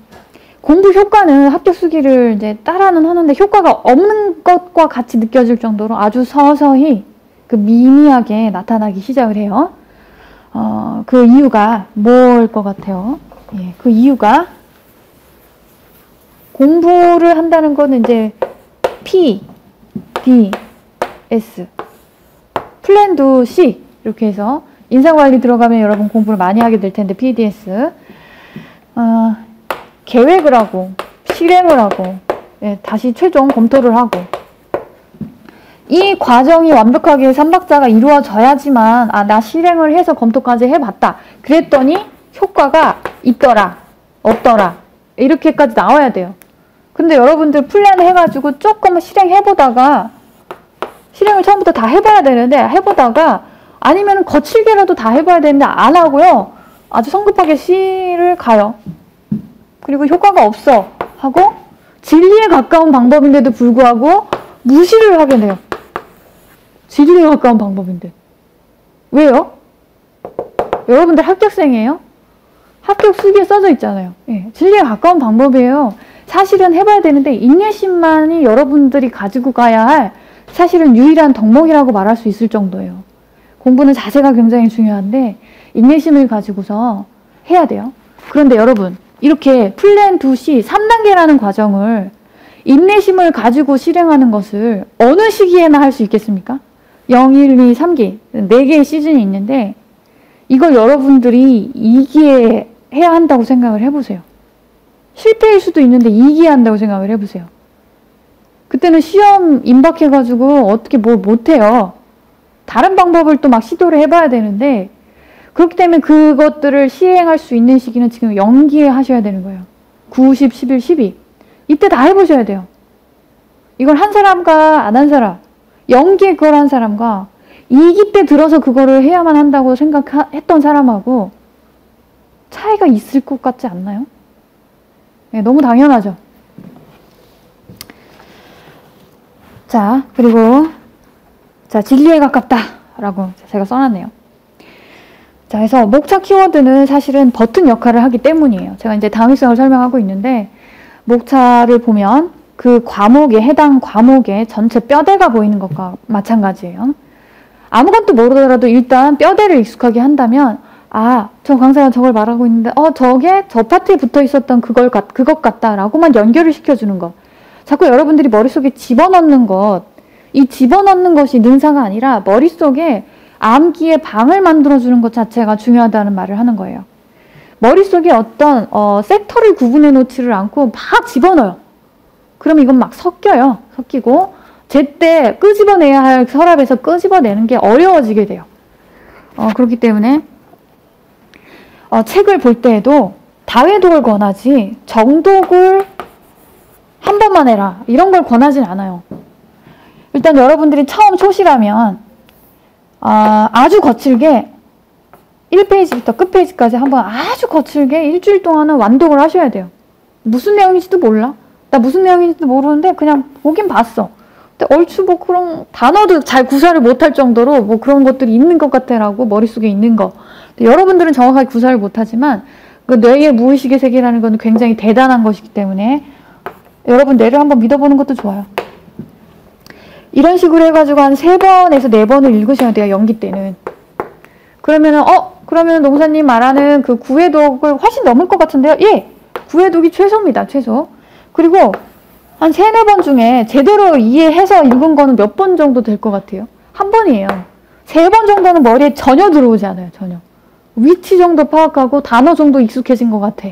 공부 효과는 합격 수기를 이제 따라는 하는데 효과가 없는 것과 같이 느껴질 정도로 아주 서서히 그 미미하게 나타나기 시작을 해요. 그 이유가 뭘 것 같아요? 예, 그 이유가 공부를 한다는 거는 이제 P, D, S, 플랜도 C 이렇게 해서 인사관리 들어가면 여러분 공부를 많이 하게 될 텐데 PDS 계획을 하고 실행을 하고 예, 다시 최종 검토를 하고 이 과정이 완벽하게 3박자가 이루어져야지만 나 실행을 해서 검토까지 해봤다. 그랬더니 효과가 있더라 없더라 이렇게까지 나와야 돼요. 근데 여러분들 플랜을 해가지고 조금 실행해보다가 실행을 처음부터 다 해봐야 되는데 해보다가 아니면 거칠게라도 다 해봐야 되는데 안 하고요. 아주 성급하게 C를 가요. 그리고 효과가 없어 하고 진리에 가까운 방법인데도 불구하고 무시를 하게 돼요. 진리에 가까운 방법인데. 왜요? 여러분들 합격생이에요? 합격 수기에 써져 있잖아요. 예, 진리에 가까운 방법이에요. 사실은 해봐야 되는데 인내심만이 여러분들이 가지고 가야 할 사실은 유일한 덕목이라고 말할 수 있을 정도예요. 공부는 자세가 굉장히 중요한데 인내심을 가지고서 해야 돼요. 그런데 여러분 이렇게 플랜 2C 3단계라는 과정을 인내심을 가지고 실행하는 것을 어느 시기에나 할 수 있겠습니까? 0, 1, 2, 3기 4개의 시즌이 있는데 이걸 여러분들이 2기에 해야 한다고 생각을 해보세요. 실패일 수도 있는데 2기에 한다고 생각을 해보세요. 그때는 시험 임박해가지고 어떻게 뭘 못해요. 다른 방법을 또 막 시도를 해봐야 되는데, 그렇기 때문에 그것들을 시행할 수 있는 시기는 지금 연기에 하셔야 되는 거예요. 9, 10, 11, 12. 이때 다 해보셔야 돼요. 이걸 한 사람과 안 한 사람, 연기에 그걸 한 사람과 2기 때 들어서 그거를 해야만 한다고 생각했던 사람하고 차이가 있을 것 같지 않나요? 네, 너무 당연하죠. 자, 그리고 자, 진리에 가깝다라고 제가 써놨네요. 자, 그래서 목차 키워드는 사실은 버튼 역할을 하기 때문이에요. 제가 이제 당위성을 설명하고 있는데, 목차를 보면 그 과목에, 해당 과목에 전체 뼈대가 보이는 것과 마찬가지예요. 아무것도 모르더라도 일단 뼈대를 익숙하게 한다면, 아, 저 강사가 저걸 말하고 있는데, 저게 저 파트에 붙어 있었던 그것 같다라고만 연결을 시켜주는 것. 자꾸 여러분들이 머릿속에 집어넣는 것, 이 집어넣는 것이 능사가 아니라 머릿속에 암기의 방을 만들어주는 것 자체가 중요하다는 말을 하는 거예요. 머릿속에 어떤 섹터를 구분해 놓지를 않고 막 집어넣어요. 그럼 이건 막 섞여요. 섞이고 제때 끄집어내야 할 서랍에서 끄집어내는 게 어려워지게 돼요. 그렇기 때문에 책을 볼 때에도 다회독을 권하지 정독을 한 번만 해라 이런 걸 권하진 않아요. 일단 여러분들이 처음 초시라면 아주 거칠게 1페이지부터 끝페이지까지 한번 아주 거칠게 일주일 동안은 완독을 하셔야 돼요. 무슨 내용인지도 몰라. 나 무슨 내용인지도 모르는데 그냥 보긴 봤어. 근데 얼추 뭐 그런 단어도 잘 구사를 못할 정도로 뭐 그런 것들이 있는 것 같아라고 머릿속에 있는 거. 여러분들은 정확하게 구사를 못하지만 그 뇌의 무의식의 세계라는 건 굉장히 대단한 것이기 때문에 여러분 뇌를 한번 믿어보는 것도 좋아요. 이런 식으로 해가지고 한 3번에서 4번을 읽으셔야 돼요. 연기 때는. 그러면은 농사님 말하는 그 구회독을 훨씬 넘을 것 같은데요. 예! 구회독이 최소입니다. 최소. 그리고 한 3, 4번 중에 제대로 이해해서 읽은 거는 몇 번 정도 될 것 같아요? 한 번이에요. 3번 정도는 머리에 전혀 들어오지 않아요. 전혀. 위치 정도 파악하고 단어 정도 익숙해진 것 같아.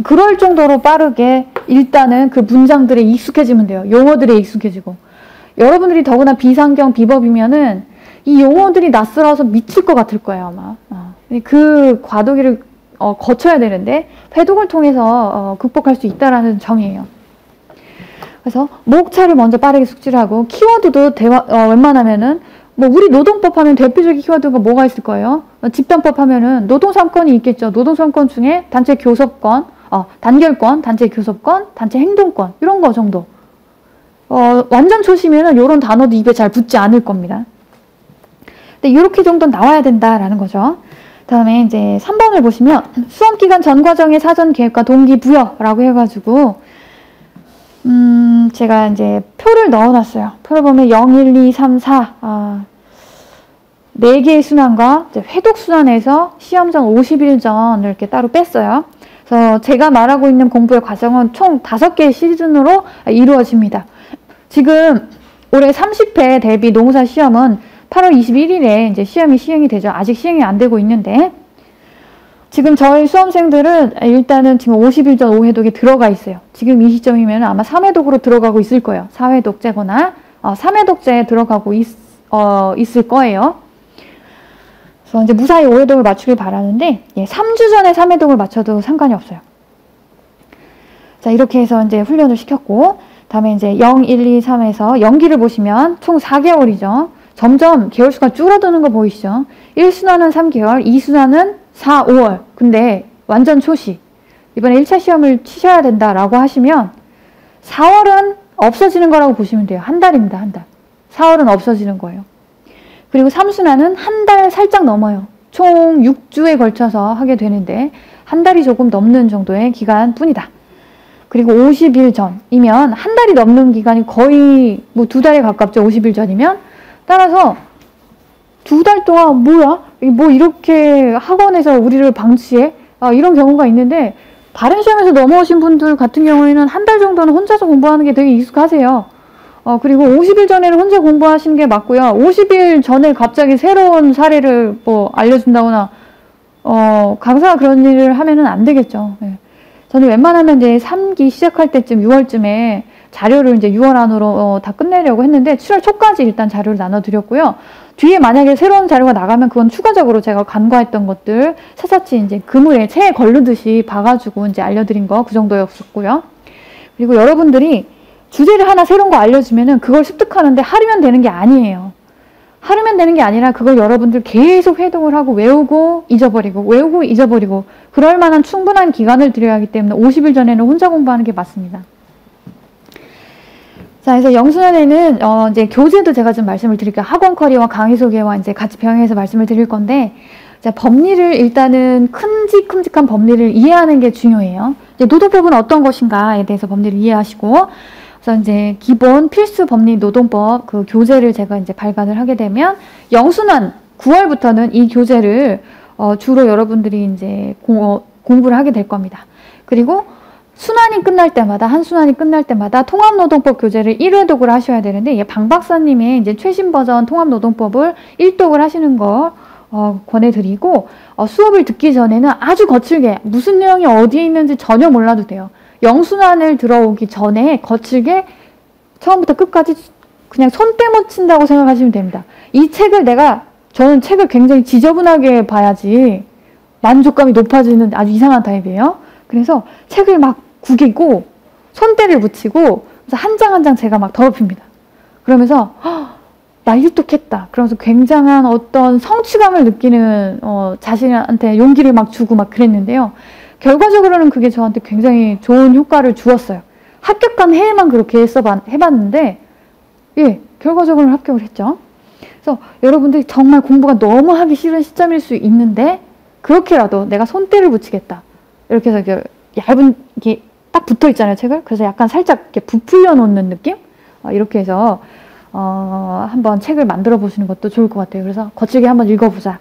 그럴 정도로 빠르게 일단은 그 문장들에 익숙해지면 돼요. 용어들에 익숙해지고. 여러분들이 더구나 비상경, 비법이면은 이 용어들이 낯설어서 미칠 것 같을 거예요, 아마. 그 과도기를 거쳐야 되는데 회독을 통해서 극복할 수 있다라는 정의예요. 그래서 목차를 먼저 빠르게 숙지를 하고 키워드도 웬만하면은 뭐 우리 노동법 하면 대표적인 키워드가 뭐가 있을 거예요? 집단법 하면은 노동 3건이 있겠죠. 노동 3건 중에 단체 교섭권, 단결권, 단체 교섭권, 단체 행동권 이런 거 정도. 완전 초시면은 이런 단어도 입에 잘 붙지 않을 겁니다. 근데 이렇게 정도는 나와야 된다라는 거죠. 다음에 이제 3번을 보시면 수험기간 전 과정의 사전 계획과 동기부여라고 해가지고 제가 이제 표를 넣어놨어요. 표를 보면 0, 1, 2, 3, 4 4개의 순환과 이제 회독 순환에서 시험 전 50일 전을 이렇게 따로 뺐어요. 그래서 제가 말하고 있는 공부의 과정은 총 5개의 시즌으로 이루어집니다. 지금 올해 30회 대비 농사 시험은 8월 21일에 이제 시험이 시행이 되죠. 아직 시행이 안 되고 있는데 지금 저희 수험생들은 일단은 지금 50일 전 5회독에 들어가 있어요. 지금 이 시점이면 아마 3회독으로 들어가고 있을 거예요. 4회독제거나 3회독제에 들어가고 있을 거예요. 그래서 이제 무사히 5회독을 맞추길 바라는데 3주 전에 3회독을 맞춰도 상관이 없어요. 자, 이렇게 해서 이제 훈련을 시켰고 다음에 이제 0, 1, 2, 3에서 연기를 보시면 총 4개월이죠. 점점 개월수가 줄어드는 거 보이시죠? 1순환은 3개월, 2순환은 4, 5월. 근데 완전 초시. 이번에 1차 시험을 치셔야 된다라고 하시면 4월은 없어지는 거라고 보시면 돼요. 한 달입니다. 한 달. 4월은 없어지는 거예요. 그리고 3순환은 한 달 살짝 넘어요. 총 6주에 걸쳐서 하게 되는데 한 달이 조금 넘는 정도의 기간 뿐이다. 그리고 50일 전이면 한 달이 넘는 기간이 거의 뭐 2달에 가깝죠. 50일 전이면. 따라서 2달 동안 뭐야? 뭐 이렇게 학원에서 우리를 방치해? 이런 경우가 있는데 다른 시험에서 넘어오신 분들 같은 경우에는 한 달 정도는 혼자서 공부하는 게 되게 익숙하세요. 그리고 50일 전에는 혼자 공부하시는 게 맞고요. 50일 전에 갑자기 새로운 사례를 뭐 알려준다거나 강사가 그런 일을 하면은 안 되겠죠. 네. 저는 웬만하면 이제 3기 시작할 때쯤 6월쯤에 자료를 이제 6월 안으로 다 끝내려고 했는데 7월 초까지 일단 자료를 나눠드렸고요. 뒤에 만약에 새로운 자료가 나가면 그건 추가적으로 제가 간과했던 것들 샅샅이 이제 그물에 체에 걸르듯이 봐가지고 이제 알려드린 거 그 정도였었고요. 그리고 여러분들이 주제를 하나 새로운 거 알려주면은 그걸 습득하는데 하루면 되는 게 아니에요. 하루면 되는 게 아니라 그걸 여러분들 계속 회독을 하고 외우고 잊어버리고 그럴 만한 충분한 기간을 들여야 하기 때문에 50일 전에는 혼자 공부하는 게 맞습니다. 자, 그래서 영수년에는 이제 교재도 제가 좀 말씀을 드릴게요. 학원 커리와 강의 소개와 이제 같이 병행해서 말씀을 드릴 건데, 자, 법리를 일단은 큼직한 법리를 이해하는 게 중요해요. 이제 노동법은 어떤 것인가에 대해서 법리를 이해하시고, 그래서 이제 기본 필수 법리 노동법 그 교재를 제가 이제 발간을 하게 되면 영순환 9월부터는 이 교재를 주로 여러분들이 이제 공부를 하게 될 겁니다. 그리고 순환이 끝날 때마다 한 순환이 끝날 때마다 통합노동법 교재를 1회독을 하셔야 되는데 방 박사님의 이제 최신 버전 통합노동법을 1독을 하시는 거 권해드리고 수업을 듣기 전에는 아주 거칠게 무슨 내용이 어디에 있는지 전혀 몰라도 돼요. 영순환을 들어오기 전에 거칠게 처음부터 끝까지 그냥 손때 못 친다고 생각하시면 됩니다. 이 책을 저는 책을 굉장히 지저분하게 봐야지 만족감이 높아지는 아주 이상한 타입이에요. 그래서 책을 막 구기고 손때를 붙이고 그래서 한 장 한 장 제가 막 더럽힙니다. 그러면서 나 1독했다. 그러면서 굉장한 어떤 성취감을 느끼는 자신한테 용기를 막 주고 막 그랬는데요. 결과적으로는 그게 저한테 굉장히 좋은 효과를 주었어요. 합격한 해에만 그렇게 해봤는데 예, 결과적으로는 합격을 했죠. 그래서 여러분들이 정말 공부가 너무 하기 싫은 시점일 수 있는데 그렇게라도 내가 손때를 붙이겠다. 이렇게 해서 얇은 게 딱 붙어 있잖아요, 책을. 그래서 약간 살짝 이렇게 부풀려 놓는 느낌? 이렇게 해서 한번 책을 만들어 보시는 것도 좋을 것 같아요. 그래서 거칠게 한번 읽어보자.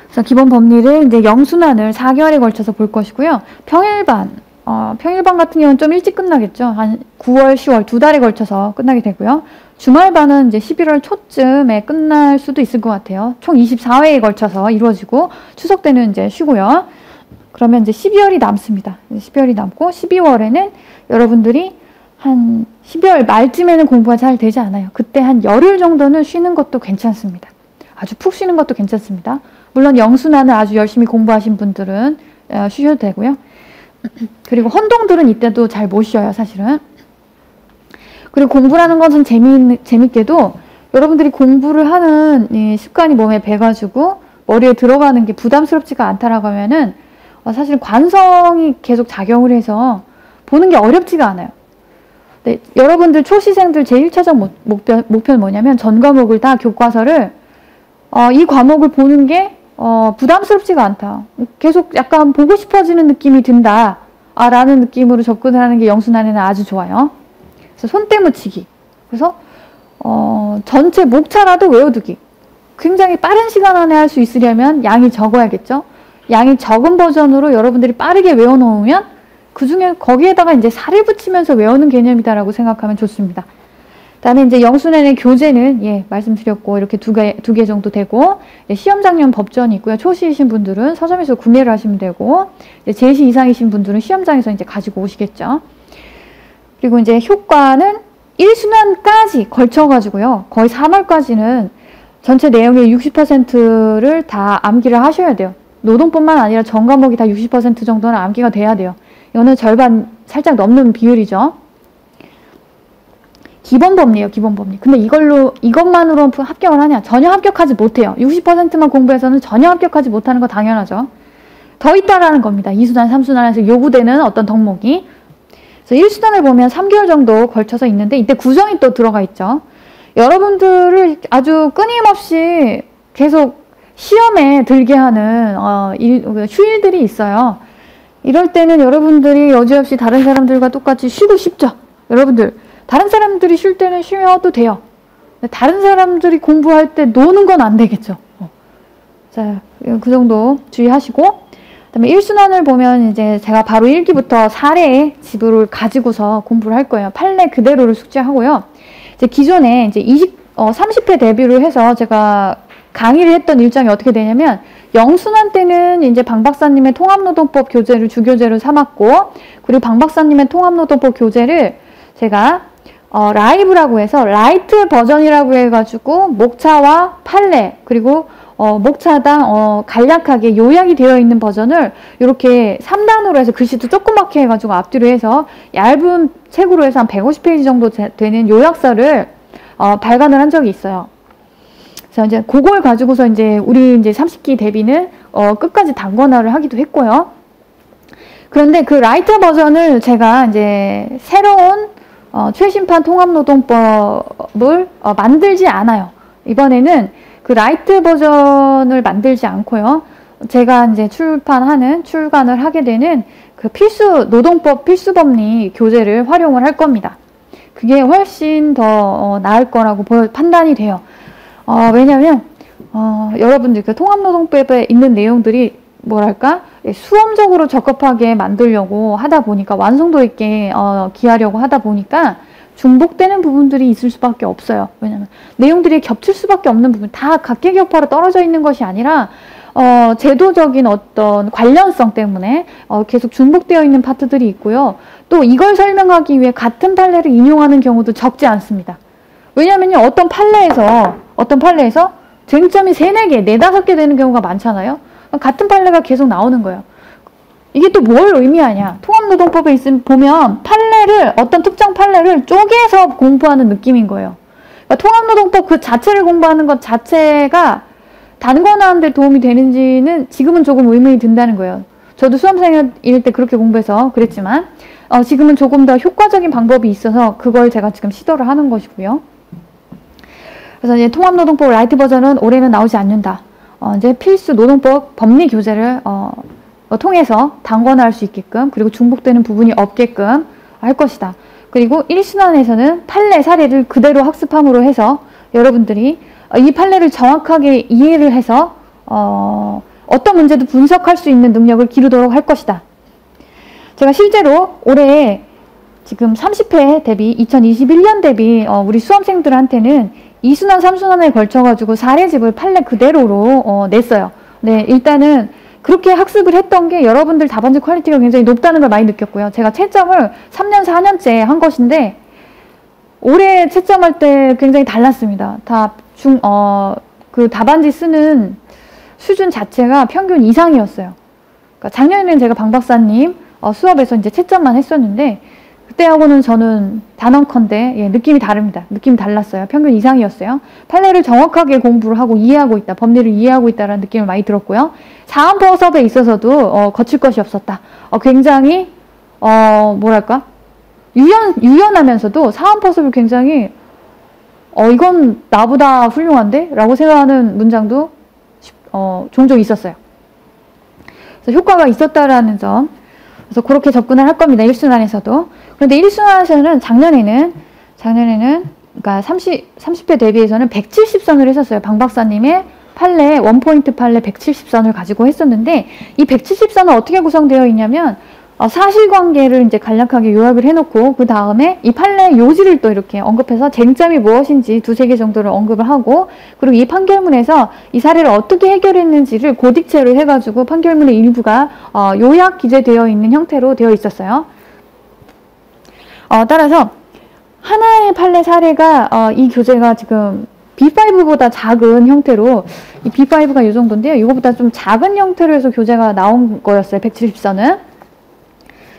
그래서 기본 법리를 이제 영순환을 4개월에 걸쳐서 볼 것이고요. 평일반 같은 경우는 좀 일찍 끝나겠죠. 한 9월, 10월 2달에 걸쳐서 끝나게 되고요. 주말반은 이제 11월 초쯤에 끝날 수도 있을 것 같아요. 총 24회에 걸쳐서 이루어지고 추석 때는 이제 쉬고요. 그러면 이제 12월이 남습니다. 12월이 남고 12월에는 여러분들이 한 12월 말쯤에는 공부가 잘 되지 않아요. 그때 한 열흘 정도는 쉬는 것도 괜찮습니다. 아주 푹 쉬는 것도 괜찮습니다. 물론 영순환을 아주 열심히 공부하신 분들은 쉬셔도 되고요. 그리고 헌동들은 이때도 잘 못 쉬어요, 사실은. 그리고 공부라는 것은 재밌게도 여러분들이 공부를 하는 이 습관이 몸에 배가지고 머리에 들어가는 게 부담스럽지가 않다라고 하면은 사실 관성이 계속 작용을 해서 보는 게 어렵지가 않아요. 네, 여러분들 초시생들 제 1차적 목표는 뭐냐면 전 과목을 다 교과서를 이 과목을 보는 게 부담스럽지가 않다. 계속 약간 보고 싶어지는 느낌이 든다. 라는 느낌으로 접근을 하는 게 영순환에는 아주 좋아요. 그래서 손때 묻히기. 그래서 전체 목차라도 외워두기. 굉장히 빠른 시간 안에 할 수 있으려면 양이 적어야겠죠. 양이 적은 버전으로 여러분들이 빠르게 외워놓으면 그 중에 거기에다가 이제 살을 붙이면서 외우는 개념이다라고 생각하면 좋습니다. 그다음에 이제 영순환의 교재는 말씀드렸고 이렇게 두 개 정도 되고 시험장년 법전이 있고요. 초시이신 분들은 서점에서 구매를 하시면 되고 제시 이상이신 분들은 시험장에서 이제 가지고 오시겠죠. 그리고 이제 효과는 1순환까지 걸쳐가지고요. 거의 3월까지는 전체 내용의 60%를 다 암기를 하셔야 돼요. 노동뿐만 아니라 전 과목이 다 60% 정도는 암기가 돼야 돼요. 이거는 절반 살짝 넘는 비율이죠. 기본 법리예요, 기본 법리. 근데 이것만으로 합격을 하냐? 전혀 합격하지 못해요. 60%만 공부해서는 전혀 합격하지 못하는 거 당연하죠. 더 있다라는 겁니다. 2순환, 3순환에서 요구되는 어떤 덕목이. 그래서 1순환을 보면 3개월 정도 걸쳐서 있는데 이때 구정이 또 들어가 있죠. 여러분들을 아주 끊임없이 계속 시험에 들게 하는 휴일들이 있어요. 이럴 때는 여러분들이 여지없이 다른 사람들과 똑같이 쉬고 싶죠. 여러분들 다른 사람들이 쉴 때는 쉬어도 돼요. 다른 사람들이 공부할 때 노는 건 안 되겠죠. 자, 그 정도 주의하시고 그다음에 1순환을 보면 이제 제가 바로 1기부터 4례의 지부를 가지고서 공부를 할 거예요. 8례 그대로를 숙지하고요. 이제 기존에 이제 30회 데뷔를 해서 제가 강의를 했던 일정이 어떻게 되냐면, 영순환 때는 이제 방 박사님의 통합노동법 교재를 주교재로 삼았고, 그리고 방 박사님의 통합노동법 교재를 제가 라이브라고 해서 라이트 버전이라고 해가지고 목차와 판례, 그리고 목차당 간략하게 요약이 되어 있는 버전을 이렇게 3단으로 해서 글씨도 조그맣게 해가지고 앞뒤로 해서 얇은 책으로 해서 한 150페이지 정도 되는 요약서를 발간을 한 적이 있어요. 그래서 이제 그걸 가지고서 이제 우리 이제 30기 대비는 끝까지 단권화를 하기도 했고요. 그런데 그 라이트 버전을 제가 이제 새로운 최신판 통합노동법을 만들지 않아요. 이번에는 그 라이트 버전을 만들지 않고요. 제가 이제 출간을 하게 되는 그 노동법 필수법리 교재를 활용을 할 겁니다. 그게 훨씬 더 나을 거라고 판단이 돼요. 왜냐면, 여러분들 그 통합노동법에 있는 내용들이 뭐랄까? 수험적으로 적합하게 만들려고 하다 보니까, 완성도 있게 기하려고 하다 보니까 중복되는 부분들이 있을 수밖에 없어요. 왜냐면 내용들이 겹칠 수밖에 없는 부분, 다 각계격파로 떨어져 있는 것이 아니라 제도적인 어떤 관련성 때문에 계속 중복되어 있는 파트들이 있고요. 또 이걸 설명하기 위해 같은 판례를 인용하는 경우도 적지 않습니다. 왜냐면요, 어떤 판례에서 쟁점이 3, 4개, 4, 5개 되는 경우가 많잖아요. 같은 판례가 계속 나오는 거예요. 이게 또 뭘 의미하냐. 통합노동법에 보면 어떤 특정 판례를 쪼개서 공부하는 느낌인 거예요. 그러니까 통합노동법 그 자체를 공부하는 것 자체가 단권화하는 데 도움이 되는지는 지금은 조금 의문이 든다는 거예요. 저도 수험생일 때 그렇게 공부해서 그랬지만 지금은 조금 더 효과적인 방법이 있어서 그걸 제가 지금 시도를 하는 것이고요. 그래서 이제 통합노동법 라이트 버전은 올해는 나오지 않는다. 이제 필수 노동법 법리 교재를 통해서 단권화할 수 있게끔, 그리고 중복되는 부분이 없게끔 할 것이다. 그리고 1순환에서는 판례 사례를 그대로 학습함으로 해서 여러분들이 이 판례를 정확하게 이해를 해서 어떤 문제도 분석할 수 있는 능력을 기르도록 할 것이다. 제가 실제로 올해 지금 30회 대비 2021년 대비 우리 수험생들한테는 2순환, 3순환에 걸쳐가지고 사례집을 판례 그대로로 냈어요. 네, 일단은 그렇게 학습을 했던 게 여러분들 답안지 퀄리티가 굉장히 높다는 걸 많이 느꼈고요. 제가 채점을 3년, 4년째 한 것인데 올해 채점할 때 굉장히 달랐습니다. 그 답안지 쓰는 수준 자체가 평균 이상이었어요. 그러니까 작년에는 제가 방 박사님 수업에서 이제 채점만 했었는데 그때하고는 저는 단언컨대 느낌이 다릅니다. 느낌이 달랐어요. 평균 이상이었어요. 판례를 정확하게 공부를 하고 이해하고 있다. 법리를 이해하고 있다라는 느낌을 많이 들었고요. 사안포 수업에 있어서도 거칠 것이 없었다. 굉장히 뭐랄까 유연하면서도 사안포 수업을 굉장히 이건 나보다 훌륭한데? 라고 생각하는 문장도 종종 있었어요. 그래서 효과가 있었다라는 점. 그래서 그렇게 접근을 할 겁니다. 1순환에서도. 그런데 1순환에서는 작년에는 그러니까 30회 대비해서는 170선을 했었어요. 방 박사님의 판례, 원포인트 판례 170선을 가지고 했었는데 이 170선은 어떻게 구성되어 있냐면 사실관계를 이제 간략하게 요약을 해놓고 그 다음에 이 판례 요지를 또 이렇게 언급해서 쟁점이 무엇인지 2-3개 정도를 언급을 하고 그리고 이 판결문에서 이 사례를 어떻게 해결했는지를 고딕체로 해가지고 판결문의 일부가 요약 기재되어 있는 형태로 되어 있었어요. 따라서 하나의 판례 사례가 이 교재가 지금 B5보다 작은 형태로 이 B5가 이 정도인데요. 이거보다 좀 작은 형태로 해서 교재가 나온 거였어요. 170선은.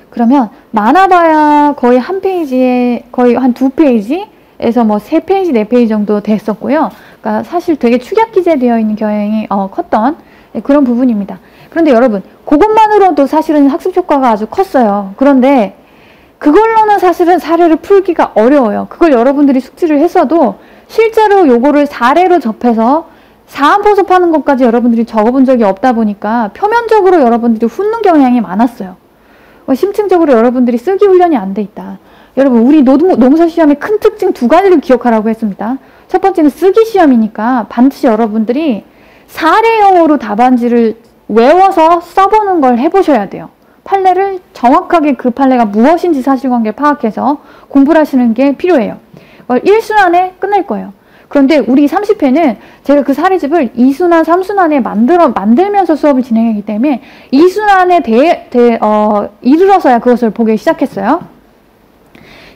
그러면 많아봐야 거의 한 페이지에 거의 한 2페이지에서 뭐 3페이지, 4페이지 정도 됐었고요. 그러니까 사실 되게 축약 기재되어 있는 경향이 컸던 그런 부분입니다. 그런데 여러분, 그것만으로도 사실은 학습 효과가 아주 컸어요. 그런데 그걸로는 사실은 사례를 풀기가 어려워요. 그걸 여러분들이 숙지를 했어도 실제로 요거를 사례로 접해서 사안포섭하는 것까지 여러분들이 적어본 적이 없다 보니까 표면적으로 여러분들이 훑는 경향이 많았어요. 심층적으로 여러분들이 쓰기 훈련이 안 돼 있다. 여러분, 우리 농사 시험의 큰 특징 2가지를 기억하라고 했습니다. 첫 번째는 쓰기 시험이니까 반드시 여러분들이 사례형으로 답안지를 외워서 써보는 걸 해보셔야 돼요. 판례를 정확하게 그 판례가 무엇인지 사실관계를 파악해서 공부를 하시는 게 필요해요. 1순환에 끝낼 거예요. 그런데 우리 30회는 제가 그 사례집을 2순환, 3순환에 만들면서 수업을 진행하기 때문에 2순환에 이르러서야 그것을 보기 시작했어요.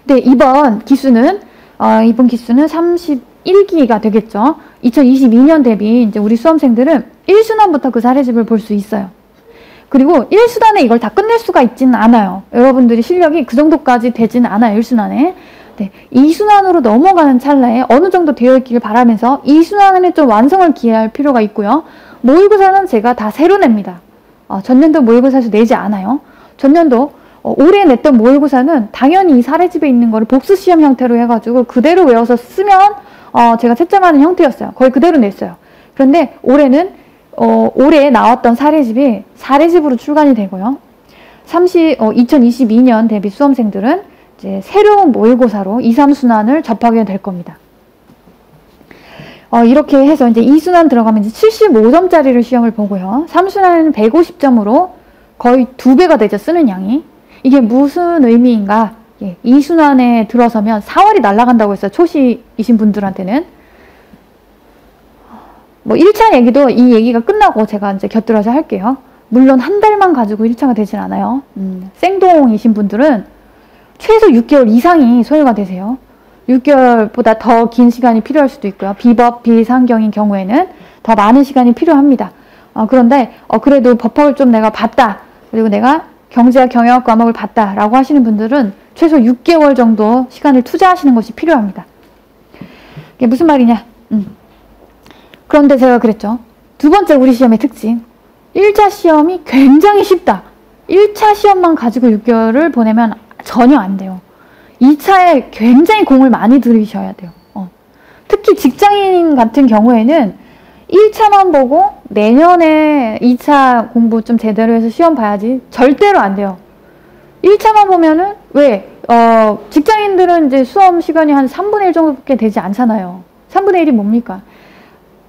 네, 이번 기수는 31기가 되겠죠. 2022년 대비 이제 우리 수험생들은 1순환부터 그 사례집을 볼 수 있어요. 그리고 1순환에 이걸 다 끝낼 수가 있지는 않아요. 여러분들이 실력이 그 정도까지 되지는 않아요. 1순환에. 네, 2순환으로 넘어가는 찰나에 어느 정도 되어 있기를 바라면서 2순환에 좀 완성을 기해야 할 필요가 있고요. 모의고사는 제가 다 새로 냅니다. 전년도 모의고사에서 내지 않아요. 전년도 올해 냈던 모의고사는 당연히 이 사례집에 있는 거를 복수시험 형태로 해가지고 그대로 외워서 쓰면 제가 채점하는 형태였어요. 거의 그대로 냈어요. 그런데 올해는 올해 나왔던 사례집이 사례집으로 출간이 되고요. 2022년 대비 수험생들은 이제 새로운 모의고사로 2, 3순환을 접하게 될 겁니다. 이렇게 해서 이제 2순환 들어가면 이제 75점짜리를 시험을 보고요. 3순환은 150점으로 거의 2배가 되죠, 쓰는 양이. 이게 무슨 의미인가? 2순환에 들어서면 4월이 날아간다고 했어요, 초시이신 분들한테는. 뭐 1차 얘기도 이 얘기가 끝나고 제가 이제 곁들여서 할게요. 물론 한 달만 가지고 1차가 되진 않아요. 생동이신 분들은 최소 6개월 이상이 소요가 되세요. 6개월보다 더 긴 시간이 필요할 수도 있고요. 비법, 비상경인 경우에는 더 많은 시간이 필요합니다. 그런데 그래도 법학을 좀 내가 봤다. 그리고 내가 경제와 경영학 과목을 봤다. 라고 하시는 분들은 최소 6개월 정도 시간을 투자하시는 것이 필요합니다. 이게 무슨 말이냐. 그런데 제가 그랬죠. 두 번째 우리 시험의 특징. 1차 시험이 굉장히 쉽다. 1차 시험만 가지고 6개월을 보내면 전혀 안 돼요. 2차에 굉장히 공을 많이 들이셔야 돼요. 특히 직장인 같은 경우에는 1차만 보고 내년에 2차 공부 좀 제대로 해서 시험 봐야지 절대로 안 돼요. 1차만 보면은 왜? 직장인들은 이제 수험 시간이 한 3분의 1 정도밖에 되지 않잖아요. 3분의 1이 뭡니까?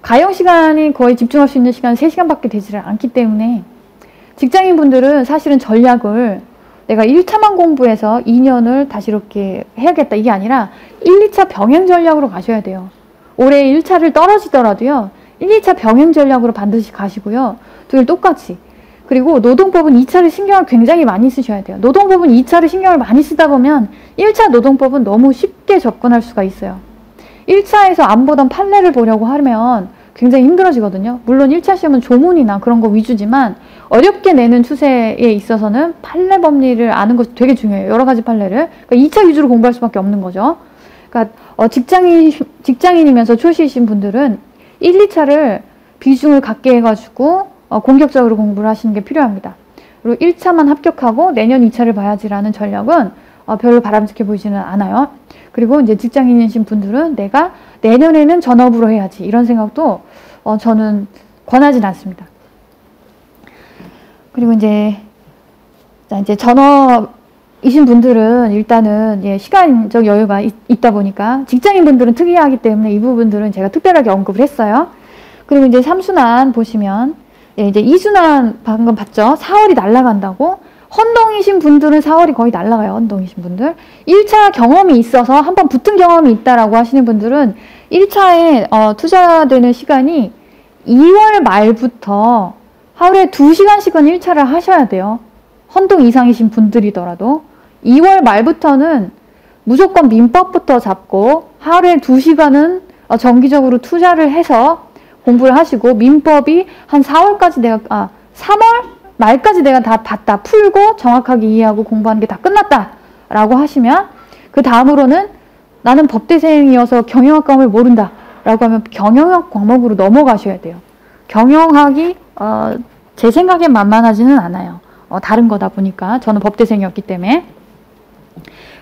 가용 시간이 거의 집중할 수 있는 시간 3시간밖에 되지를 않기 때문에 직장인분들은 사실은 전략을 내가 1차만 공부해서 2년을 다시 이렇게 해야겠다 이게 아니라 1, 2차 병행 전략으로 가셔야 돼요. 올해 1차를 떨어지더라도요. 1, 2차 병행 전략으로 반드시 가시고요. 둘 똑같이. 그리고 노동법은 2차를 신경을 굉장히 많이 쓰셔야 돼요. 노동법은 2차를 신경을 많이 쓰다 보면 1차 노동법은 너무 쉽게 접근할 수가 있어요. 1차에서 안 보던 판례를 보려고 하면 굉장히 힘들어지거든요. 물론 1차 시험은 조문이나 그런 거 위주지만 어렵게 내는 추세에 있어서는 판례 법리를 아는 것이 되게 중요해요. 여러 가지 판례를. 그러니까 2차 위주로 공부할 수밖에 없는 거죠. 그러니까 직장인이면서 초시이신 분들은 1, 2차를 비중을 갖게 해가지고 공격적으로 공부를 하시는 게 필요합니다. 그리고 1차만 합격하고 내년 2차를 봐야지라는 전략은 별로 바람직해 보이지는 않아요. 그리고 이제 직장인이신 분들은 내가 내년에는 전업으로 해야지 이런 생각도 저는 권하진 않습니다. 그리고 이제 전업이신 분들은 일단은 시간적 여유가 있다 보니까 직장인 분들은 특이하기 때문에 이 부분들은 제가 특별하게 언급을 했어요. 그리고 이제 3순환 보시면 이제 2순환 방금 봤죠? 4월이 날아간다고. 헌동이신 분들은 4월이 거의 날아가요. 헌동이신 분들. 1차 경험이 있어서 한번 붙은 경험이 있다라고 하시는 분들은 1차에 투자되는 시간이 2월 말부터 하루에 2시간씩은 1차를 하셔야 돼요. 헌동 이상이신 분들이더라도 2월 말부터는 무조건 민법부터 잡고 하루에 2시간은 정기적으로 투자를 해서 공부를 하시고 민법이 한 4월까지 3월 말까지 내가 다 봤다, 풀고 정확하게 이해하고 공부하는 게 다 끝났다 라고 하시면 그 다음으로는 나는 법대생이어서 경영학 과목을 모른다 라고 하면 경영학 과목으로 넘어가셔야 돼요. 경영학이 제 생각엔 만만하지는 않아요. 다른 거다 보니까 저는 법대생이었기 때문에.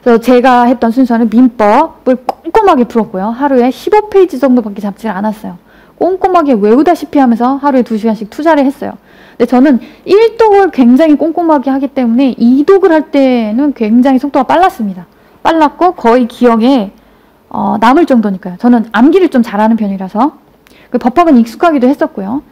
그래서 제가 했던 순서는 민법을 꼼꼼하게 풀었고요. 하루에 15페이지 정도밖에 잡지 않았어요. 꼼꼼하게 외우다시피 하면서 하루에 2시간씩 투자를 했어요. 근데 저는 1독을 굉장히 꼼꼼하게 하기 때문에 2독을 할 때는 굉장히 속도가 빨랐습니다. 빨랐고 거의 기억에 남을 정도니까요. 저는 암기를 좀 잘하는 편이라서 법학은 익숙하기도 했었고요.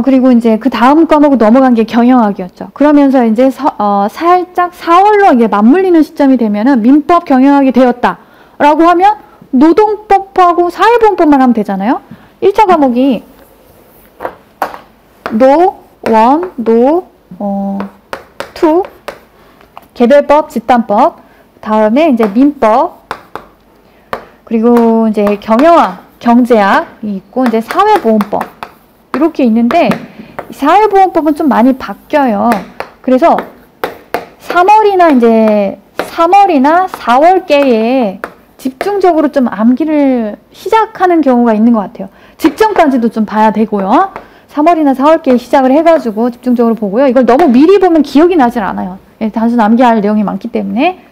그리고 이제 그 다음 과목으로 넘어간 게 경영학이었죠. 그러면서 이제 살짝 4월로 이게 맞물리는 시점이 되면은 민법 경영학이 되었다 라고 하면 노동법하고 사회보험법만 하면 되잖아요. 1차 과목이 노, 원, 노, 투, 개별법, 집단법, 다음에 이제 민법, 그리고 이제 경영학, 경제학이 있고, 이제 사회보험법. 이렇게 있는데, 사회보험법은 좀 많이 바뀌어요. 그래서 3월이나 4월께에 집중적으로 좀 암기를 시작하는 경우가 있는 것 같아요. 직전까지도 좀 봐야 되고요. 3월이나 4월께에 시작을 해가지고 집중적으로 보고요. 이걸 너무 미리 보면 기억이 나질 않아요. 단순 암기할 내용이 많기 때문에.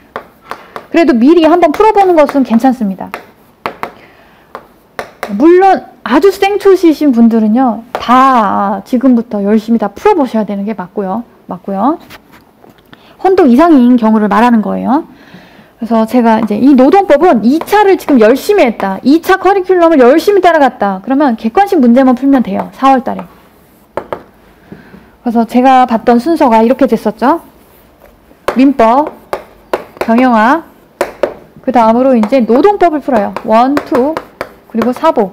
그래도 미리 한번 풀어보는 것은 괜찮습니다. 물론 아주 생초시신 분들은요, 다 지금부터 열심히 다 풀어보셔야 되는 게 맞고요. 혼동 이상인 경우를 말하는 거예요. 그래서 제가 이제 이 노동법은 2차를 지금 열심히 했다. 2차 커리큘럼을 열심히 따라갔다. 그러면 객관식 문제만 풀면 돼요. 4월 달에. 그래서 제가 봤던 순서가 이렇게 됐었죠. 민법, 경영학, 그 다음으로 이제 노동법을 풀어요. 1, 2, 그리고 사보.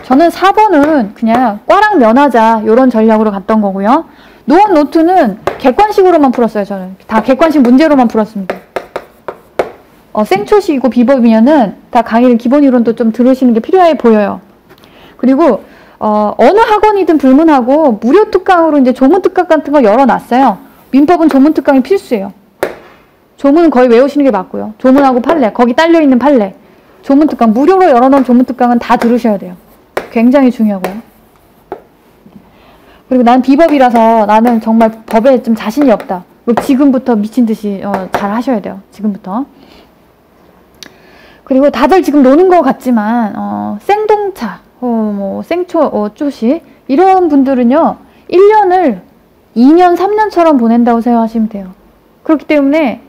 저는 4번은 그냥 꽈랑 면하자 이런 전략으로 갔던 거고요. 노원 노트는 객관식으로만 풀었어요. 저는 다 객관식 문제로만 풀었습니다. 생초식이고 비법이면은 다 강의를 기본 이론도 좀 들으시는 게 필요해 보여요. 그리고 어느 학원이든 불문하고 무료 특강으로 이제 조문 특강 같은 거 열어놨어요. 민법은 조문 특강이 필수예요. 조문은 거의 외우시는 게 맞고요. 조문하고 판례, 거기 딸려있는 판례. 조문 특강, 무료로 열어놓은 조문 특강은 다 들으셔야 돼요. 굉장히 중요하고요. 그리고 난 비법이라서 나는 정말 법에 좀 자신이 없다. 지금부터 미친 듯이 잘 하셔야 돼요. 지금부터. 그리고 다들 지금 노는 것 같지만 생동차, 생초시 이런 분들은요. 1년을 2년, 3년처럼 보낸다고 생각하시면 돼요. 그렇기 때문에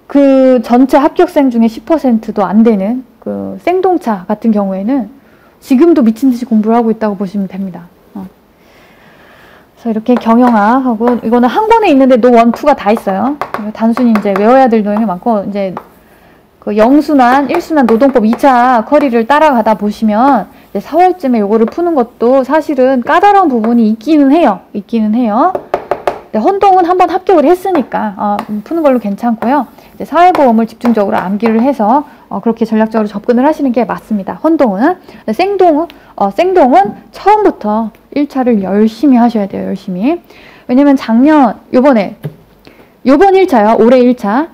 그 전체 합격생 중에 10%도 안 되는 그 생동차 같은 경우에는 지금도 미친 듯이 공부를 하고 있다고 보시면 됩니다. 그래서 이렇게 경영학하고 이거는 한 권에 있는데 노, 원, 투가 다 있어요. 단순히 이제 외워야 될 내용이 많고 이제 그 0순환, 1순환 노동법 2차 커리를 따라가다 보시면 이제 4월쯤에 요거를 푸는 것도 사실은 까다로운 부분이 있기는 해요. 혼동은 한번 합격을 했으니까 푸는 걸로 괜찮고요. 이제 사회보험을 집중적으로 암기를 해서 그렇게 전략적으로 접근을 하시는 게 맞습니다. 혼동은. 생동은 처음부터 1차를 열심히 하셔야 돼요. 열심히. 왜냐면 요번 1차요. 올해 1차.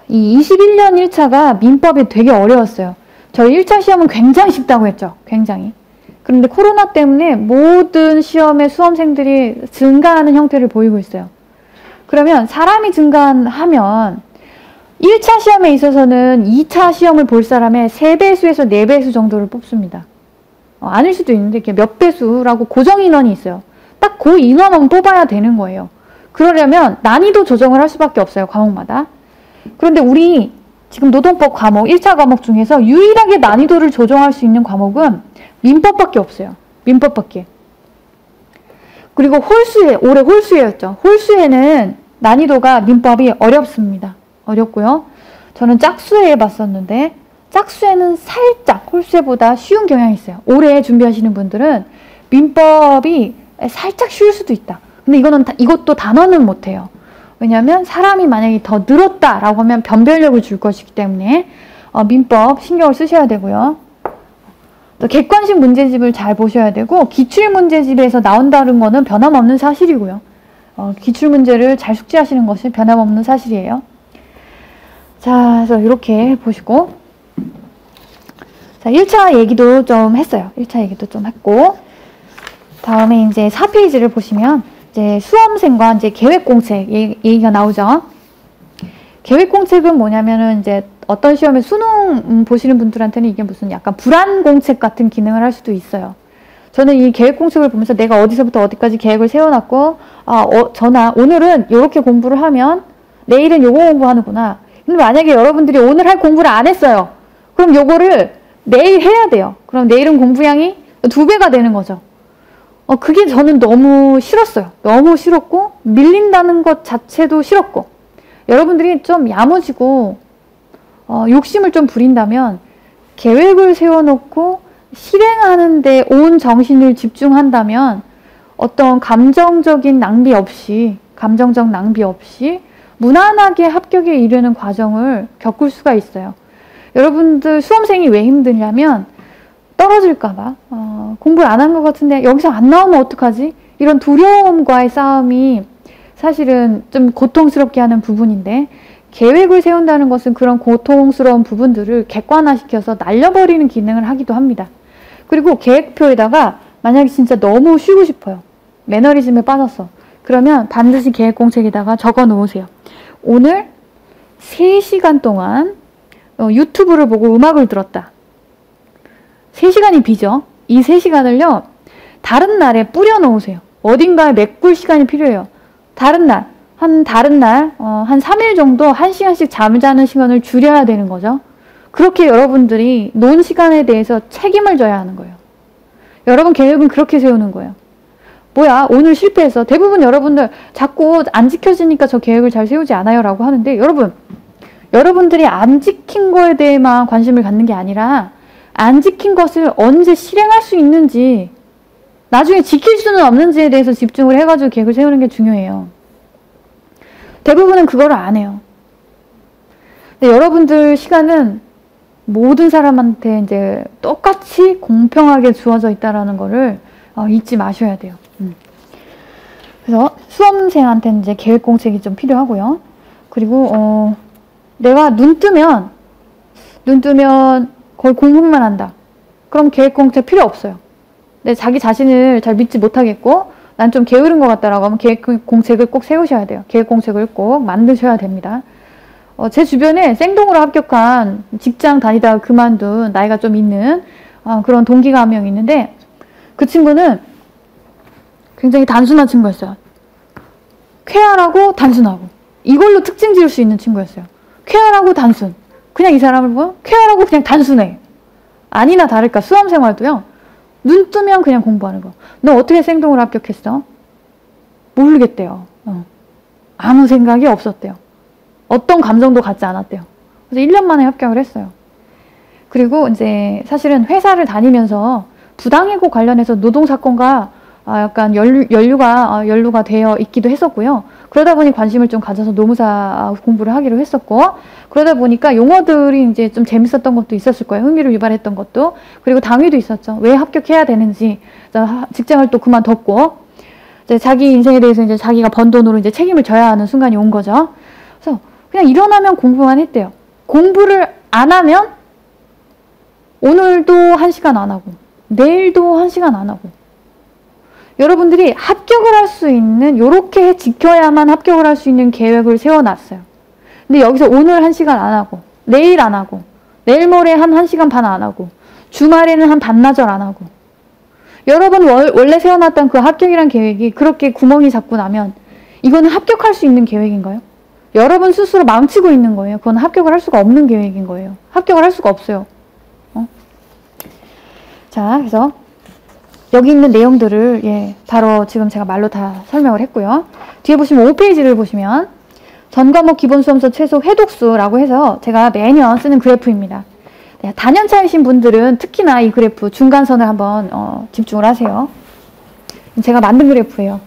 이 21년 1차가 민법이 되게 어려웠어요. 저희 1차 시험은 굉장히 쉽다고 했죠. 굉장히. 그런데 코로나 때문에 모든 시험의 수험생들이 증가하는 형태를 보이고 있어요. 그러면 사람이 증가하면 1차 시험에 있어서는 2차 시험을 볼 사람의 3배수에서 4배수 정도를 뽑습니다. 아닐 수도 있는데 이렇게 몇 배수라고 고정 인원이 있어요. 딱 그 인원만 뽑아야 되는 거예요. 그러려면 난이도 조정을 할 수밖에 없어요. 과목마다. 그런데 우리 지금 노동법 과목, 1차 과목 중에서 유일하게 난이도를 조정할 수 있는 과목은 민법밖에 없어요. 민법밖에. 그리고 올해 홀수회였죠. 홀수회는 난이도가 민법이 어렵습니다. 어렵고요. 저는 짝수회 해봤었는데 짝수회는 살짝 홀수회보다 쉬운 경향이 있어요. 올해 준비하시는 분들은 민법이 살짝 쉬울 수도 있다. 근데 이것도 단어는 못해요. 왜냐하면 사람이 만약에 더 늘었다라고 하면 변별력을 줄 것이기 때문에 민법 신경을 쓰셔야 되고요. 또 객관식 문제집을 잘 보셔야 되고 기출문제집에서 나온다는 거는 변함없는 사실이고요. 기출문제를 잘 숙지하시는 것이 변함없는 사실이에요. 자, 그래서 이렇게 보시고 자, 1차 얘기도 좀 했어요. 1차 얘기도 좀 했고 다음에 이제 4페이지를 보시면 이제 수험생과 이제 계획공책 얘기가 나오죠. 계획공책은 뭐냐면은 이제 어떤 시험에 수능 보시는 분들한테는 이게 무슨 약간 불안공책 같은 기능을 할 수도 있어요. 저는 이 계획공책을 보면서 내가 어디서부터 어디까지 계획을 세워놨고 오늘은 이렇게 공부를 하면 내일은 요거 공부하는구나. 근데 만약에 여러분들이 오늘 할 공부를 안 했어요. 그럼 요거를 내일 해야 돼요. 그럼 내일은 공부량이 2배가 되는 거죠. 그게 저는 너무 싫었어요. 너무 싫었고 밀린다는 것 자체도 싫었고 여러분들이 좀 야무지고 욕심을 좀 부린다면 계획을 세워놓고 실행하는 데 온 정신을 집중한다면 어떤 감정적 낭비 없이 무난하게 합격에 이르는 과정을 겪을 수가 있어요. 여러분들 수험생이 왜 힘드냐면 떨어질까봐 공부를 안 한 것 같은데 여기서 안 나오면 어떡하지? 이런 두려움과의 싸움이 사실은 좀 고통스럽게 하는 부분인데, 계획을 세운다는 것은 그런 고통스러운 부분들을 객관화시켜서 날려버리는 기능을 하기도 합니다. 그리고 계획표에다가 만약에 진짜 너무 쉬고 싶어요. 매너리즘에 빠졌어. 그러면 반드시 계획공책에다가 적어 놓으세요. 오늘 3시간 동안 유튜브를 보고 음악을 들었다. 3시간이 비죠. 이 3시간을요. 다른 날에 뿌려 놓으세요. 어딘가에 메꿀 시간이 필요해요. 다른 날, 한 3일 정도 1시간씩 잠을 자는 시간을 줄여야 되는 거죠. 그렇게 여러분들이 논 시간에 대해서 책임을 져야 하는 거예요. 여러분 계획은 그렇게 세우는 거예요. 뭐야, 오늘 실패했어. 대부분 여러분들 자꾸 안 지켜지니까 저 계획을 잘 세우지 않아요 라고 하는데, 여러분들이 안 지킨 거에 대해만 관심을 갖는 게 아니라 안 지킨 것을 언제 실행할 수 있는지, 나중에 지킬 수는 없는지에 대해서 집중을 해가지고 계획을 세우는 게 중요해요. 대부분은 그거를 안 해요. 근데 여러분들 시간은 모든 사람한테 이제 똑같이 공평하게 주어져 있다라는 거를 잊지 마셔야 돼요. 그래서 수험생한테는 이제 계획 공책이 좀 필요하고요. 그리고 내가 눈 뜨면 거의 공부만 한다. 그럼 계획 공책 필요 없어요. 근데 자기 자신을 잘 믿지 못하겠고 난 좀 게으른 것 같다라고 하면 계획 공책을 꼭 세우셔야 돼요. 계획 공책을 꼭 만드셔야 됩니다. 제 주변에 생동으로 합격한, 직장 다니다가 그만둔 나이가 좀 있는 그런 동기가 한 명 있는데, 그 친구는 굉장히 단순한 친구였어요. 쾌활하고 단순하고 이걸로 특징 지을 수 있는 친구였어요. 쾌활하고 단순. 그냥 이 사람을 보면 쾌활하고 그냥 단순해. 아니나 다를까 수험생활도요. 눈 뜨면 그냥 공부하는 거. 너 어떻게 생동으로 합격했어? 모르겠대요. 아무 생각이 없었대요. 어떤 감정도 갖지 않았대요. 그래서 1년 만에 합격을 했어요. 그리고 이제 사실은 회사를 다니면서 부당해고 관련해서 노동사건과 약간 연루가 되어 있기도 했었고요. 그러다 보니 관심을 좀 가져서 노무사 공부를 하기로 했었고, 그러다 보니까 용어들이 이제 좀 재밌었던 것도 있었을 거예요. 흥미를 유발했던 것도. 그리고 당위도 있었죠. 왜 합격해야 되는지. 직장을 또 그만뒀고, 이제 자기 인생에 대해서 이제 자기가 번 돈으로 이제 책임을 져야 하는 순간이 온 거죠. 그래서 그냥 일어나면 공부만 했대요. 공부를 안 하면 오늘도 1시간 안 하고, 내일도 1시간 안 하고. 여러분들이 합격을 할 수 있는, 요렇게 지켜야만 합격을 할 수 있는 계획을 세워놨어요. 근데 여기서 오늘 1시간 안 하고, 내일 안 하고, 내일 모레 한 1시간 반 안 하고, 주말에는 한 반나절 안 하고, 여러분 원래 세워놨던 그 합격이란 계획이 그렇게 구멍이 자꾸 나면 이거는 합격할 수 있는 계획인가요? 여러분 스스로 망치고 있는 거예요. 그건 합격을 할 수가 없는 계획인 거예요. 합격을 할 수가 없어요. 자, 그래서 여기 있는 내용들을 바로 지금 제가 말로 다 설명을 했고요. 뒤에 보시면 5페이지를 보시면 전과목 기본수험서 최소 회독수라고 해서 제가 매년 쓰는 그래프입니다. 단연차이신 분들은 특히나 이 그래프 중간선을 한번 집중을 하세요. 제가 만든 그래프예요.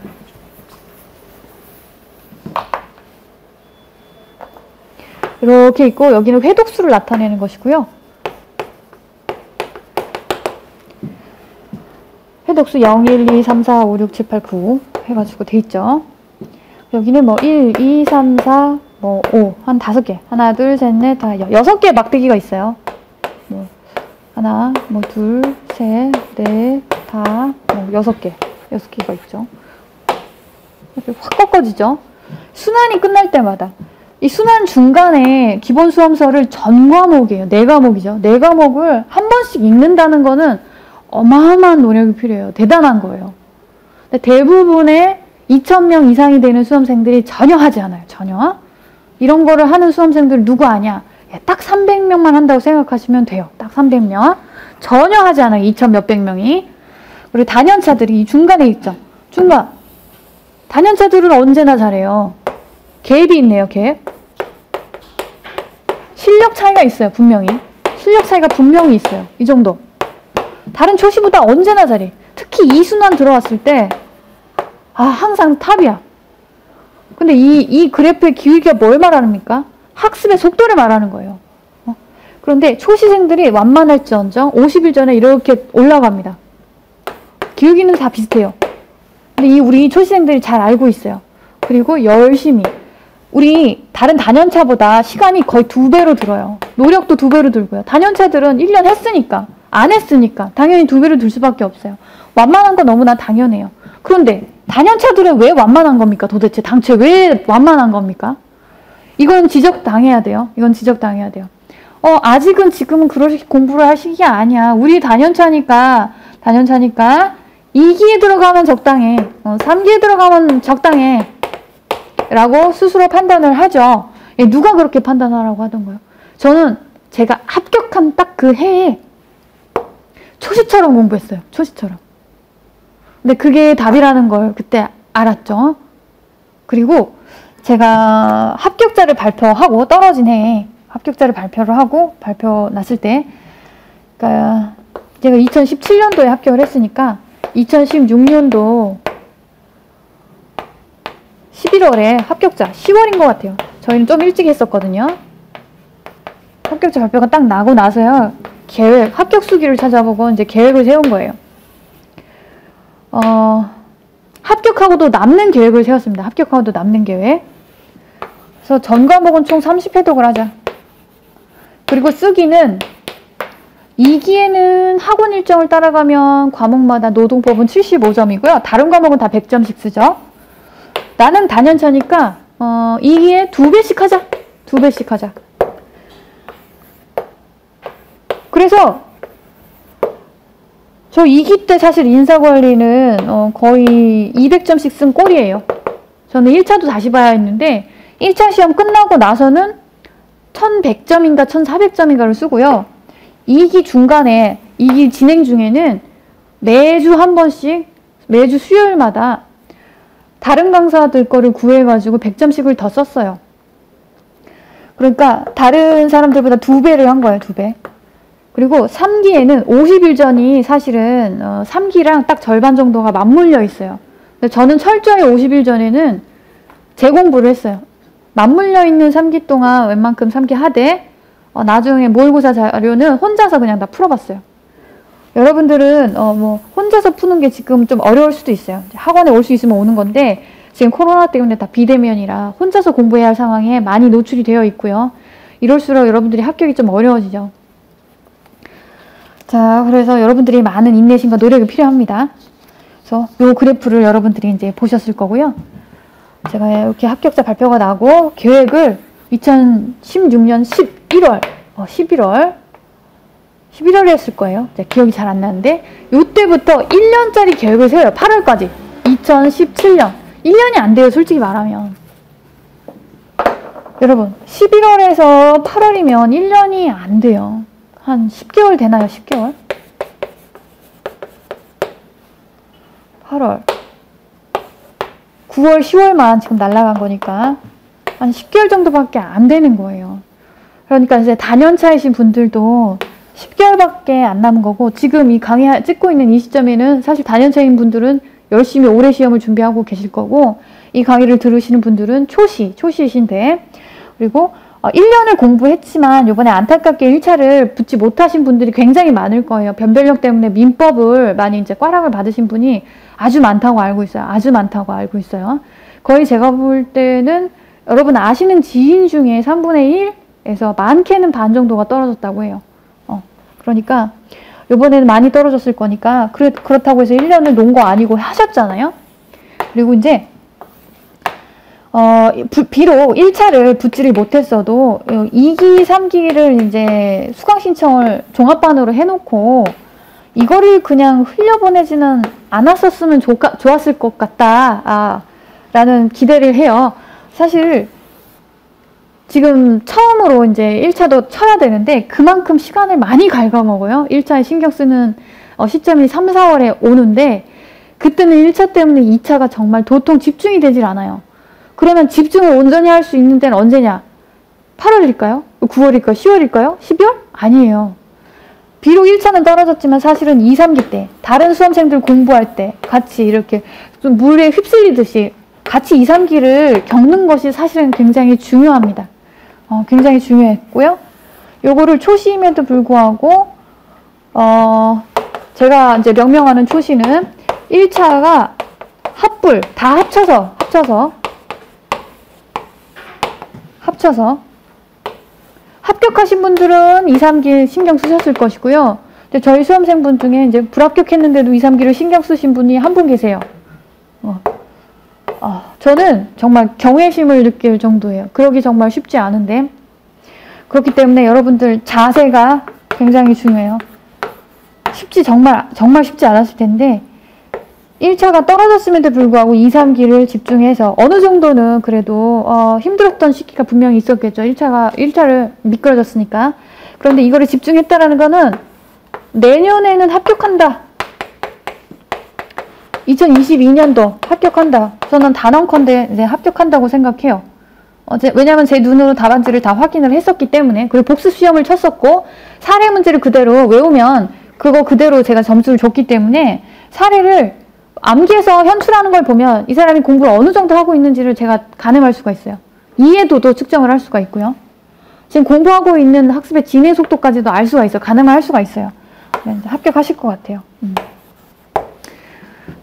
이렇게 있고 여기는 회독수를 나타내는 것이고요. 회독수 0, 1, 2, 3, 4, 5, 6, 7, 8, 9 해가지고 돼 있죠. 여기는 뭐 1, 2, 3, 4, 뭐 5, 한 5개. 하나, 둘, 셋, 넷, 다 6개 막대기가 있어요. 뭐 하나, 뭐 둘, 셋, 넷, 다 뭐 6개가 있죠. 이렇게 확 꺾어지죠. 순환이 끝날 때마다 이 순환 중간에 기본 수험서를 전 과목이에요. 4과목이죠. 4과목을 한 번씩 읽는다는 거는 어마어마한 노력이 필요해요. 대단한 거예요. 근데 대부분의 2,000명 이상이 되는 수험생들이 전혀 하지 않아요. 전혀. 이런 거를 하는 수험생들 누구 아냐? 딱 300명만 한다고 생각하시면 돼요. 딱 300명. 전혀 하지 않아요. 2,000 몇백 명이. 그리고 단연차들이 이 중간에 있죠. 중간. 단연차들은 언제나 잘해요. 갭이 있네요. 갭. 실력 차이가 있어요. 분명히. 실력 차이가 분명히 있어요. 이 정도. 다른 초시보다 언제나 잘해. 특히 2순환 들어왔을 때 항상 탑이야. 근데 이 그래프의 기울기가 뭘 말합니까? 학습의 속도를 말하는 거예요. 그런데 초시생들이 완만할지언정 50일 전에 이렇게 올라갑니다. 기울기는 다 비슷해요. 근데 우리 초시생들이 잘 알고 있어요. 그리고 열심히. 우리 다른 단연차보다 시간이 거의 2배로 들어요. 노력도 2배로 들고요. 단연차들은 1년 했으니까, 안 했으니까 당연히 2배로 들 수밖에 없어요. 완만한 건 너무나 당연해요. 그런데 단연차들은 왜 완만한 겁니까? 도대체 당최 왜 완만한 겁니까? 이건 지적당해야 돼요. 이건 지적당해야 돼요. 아직은 지금은 그렇게 공부를 할 시기가 아니야. 우리 단연차니까 2기에 들어가면 적당해. 3기에 들어가면 적당해. 라고 스스로 판단을 하죠. 누가 그렇게 판단하라고 하던가요? 저는 제가 합격한 딱 그 해에 초시처럼 공부했어요. 초시처럼. 근데 그게 답이라는 걸 그때 알았죠. 그리고 제가 합격자를 발표하고 떨어진 해에 합격자를 발표를 하고 발표 났을 때 그러니까 제가 2017년도에 합격을 했으니까 2016년도 11월에 합격자 10월인 것 같아요. 저희는 좀 일찍 했었거든요. 합격자 발표가 딱 나고 나서요. 계획, 합격 수기를 찾아보고 이제 계획을 세운 거예요. 합격하고도 남는 계획을 세웠습니다. 합격하고도 남는 계획. 그래서 전 과목은 총 30회독을 하자. 그리고 쓰기는 2기에는 학원 일정을 따라가면 과목마다 노동법은 75점이고요. 다른 과목은 다 100점씩 쓰죠. 나는 단연차니까 2기에 2배씩 하자. 2배씩 하자. 그래서 저 2기 때 사실 인사관리는 거의 200점씩 쓴 꼴이에요. 저는 1차도 다시 봐야 했는데 1차 시험 끝나고 나서는 1100점인가 1400점인가를 쓰고요. 2기 중간에 2기 진행 중에는 매주 한 번씩 매주 수요일마다 다른 강사들 거를 구해가지고 100점씩을 더 썼어요. 그러니까 다른 사람들보다 2배를 한 거예요. 2배. 그리고 3기에는 50일 전이 사실은 3기랑 딱 절반 정도가 맞물려 있어요. 근데 저는 철저히 50일 전에는 재공부를 했어요. 맞물려 있는 3기 동안 웬만큼 3기 하되 나중에 모의고사 자료는 혼자서 그냥 다 풀어봤어요. 여러분들은 뭐 혼자서 푸는 게 지금 좀 어려울 수도 있어요. 학원에 올 수 있으면 오는 건데 지금 코로나 때문에 다 비대면이라 혼자서 공부해야 할 상황에 많이 노출이 되어 있고요. 이럴수록 여러분들이 합격이 좀 어려워지죠. 자, 그래서 여러분들이 많은 인내심과 노력이 필요합니다. 그래서 이 그래프를 여러분들이 이제 보셨을 거고요. 제가 이렇게 합격자 발표가 나고 계획을 2016년 11월에 했을 거예요. 기억이 잘 안 나는데 이때부터 1년짜리 계획을 세워요. 8월까지. 2017년. 1년이 안 돼요. 솔직히 말하면. 여러분 11월에서 8월이면 1년이 안 돼요. 한 10개월 되나요? 10개월? 8월 9월, 10월만 지금 날아간 거니까 한 10개월 정도밖에 안 되는 거예요. 그러니까 이제 단연차이신 분들도 10개월밖에 안 남은 거고 지금 이 강의 찍고 있는 이 시점에는 사실 단연차인 분들은 열심히 올해 시험을 준비하고 계실 거고 이 강의를 들으시는 분들은 초시이신데 그리고 1년을 공부했지만 이번에 안타깝게 1차를 붙지 못하신 분들이 굉장히 많을 거예요. 변별력 때문에 민법을 많이 이제 꽈락을 받으신 분이 아주 많다고 알고 있어요. 아주 많다고 알고 있어요. 거의 제가 볼 때는 여러분 아시는 지인 중에 3분의 1에서 많게는 반 정도가 떨어졌다고 해요. 그러니까 이번에는 많이 떨어졌을 거니까 그렇다고 해서 1년을 놓은 거 아니고 하셨잖아요. 그리고 이제 비록 1차를 붙지를 못했어도 2기, 3기를 이제 수강 신청을 종합반으로 해놓고 이거를 그냥 흘려보내지는 않았었으면 좋았을 것 같다 라는 기대를 해요. 사실 지금 처음으로 이제 1차도 쳐야 되는데 그만큼 시간을 많이 갉아먹어요. 1차에 신경 쓰는 시점이 3, 4월에 오는데 그때는 1차 때문에 2차가 정말 도통 집중이 되질 않아요. 그러면 집중을 온전히 할 수 있는 때는 언제냐? 8월일까요? 9월일까요? 10월일까요? 12월? 아니에요. 비록 1차는 떨어졌지만 사실은 2, 3기 때 다른 수험생들 공부할 때 같이 이렇게 좀 물에 휩쓸리듯이 같이 2, 3기를 겪는 것이 사실은 굉장히 중요합니다. 굉장히 중요했고요. 요거를 초시임에도 불구하고 제가 이제 명명하는 초시는 1차가 합불 다 합쳐서 합격하신 분들은 2, 3기 신경 쓰셨을 것이고요. 근데 저희 수험생분 중에 이제 불합격했는데도 2, 3기를 신경 쓰신 분이 한 분 계세요. 저는 정말 경외심을 느낄 정도예요. 그러기 정말 쉽지 않은데. 그렇기 때문에 여러분들 자세가 굉장히 중요해요. 정말 쉽지 않았을 텐데 1차가 떨어졌음에도 불구하고 2, 3기를 집중해서 어느 정도는 그래도 힘들었던 시기가 분명히 있었겠죠. 1차를 미끄러졌으니까. 그런데 이거를 집중했다라는 거는 내년에는 합격한다. 2022년도 합격한다. 저는 단언컨대 이제 합격한다고 생각해요. 왜냐면 제 눈으로 답안지를 다 확인을 했었기 때문에, 그리고 복습 시험을 쳤었고 사례 문제를 그대로 외우면 그거 그대로 제가 점수를 줬기 때문에 사례를 암기해서 현출하는 걸 보면 이 사람이 공부를 어느 정도 하고 있는지를 제가 가늠할 수가 있어요. 이해도도 측정을 할 수가 있고요. 지금 공부하고 있는 학습의 진행 속도까지도 알 수가 있어요. 가늠을 할 수가 있어요. 네, 합격하실 것 같아요.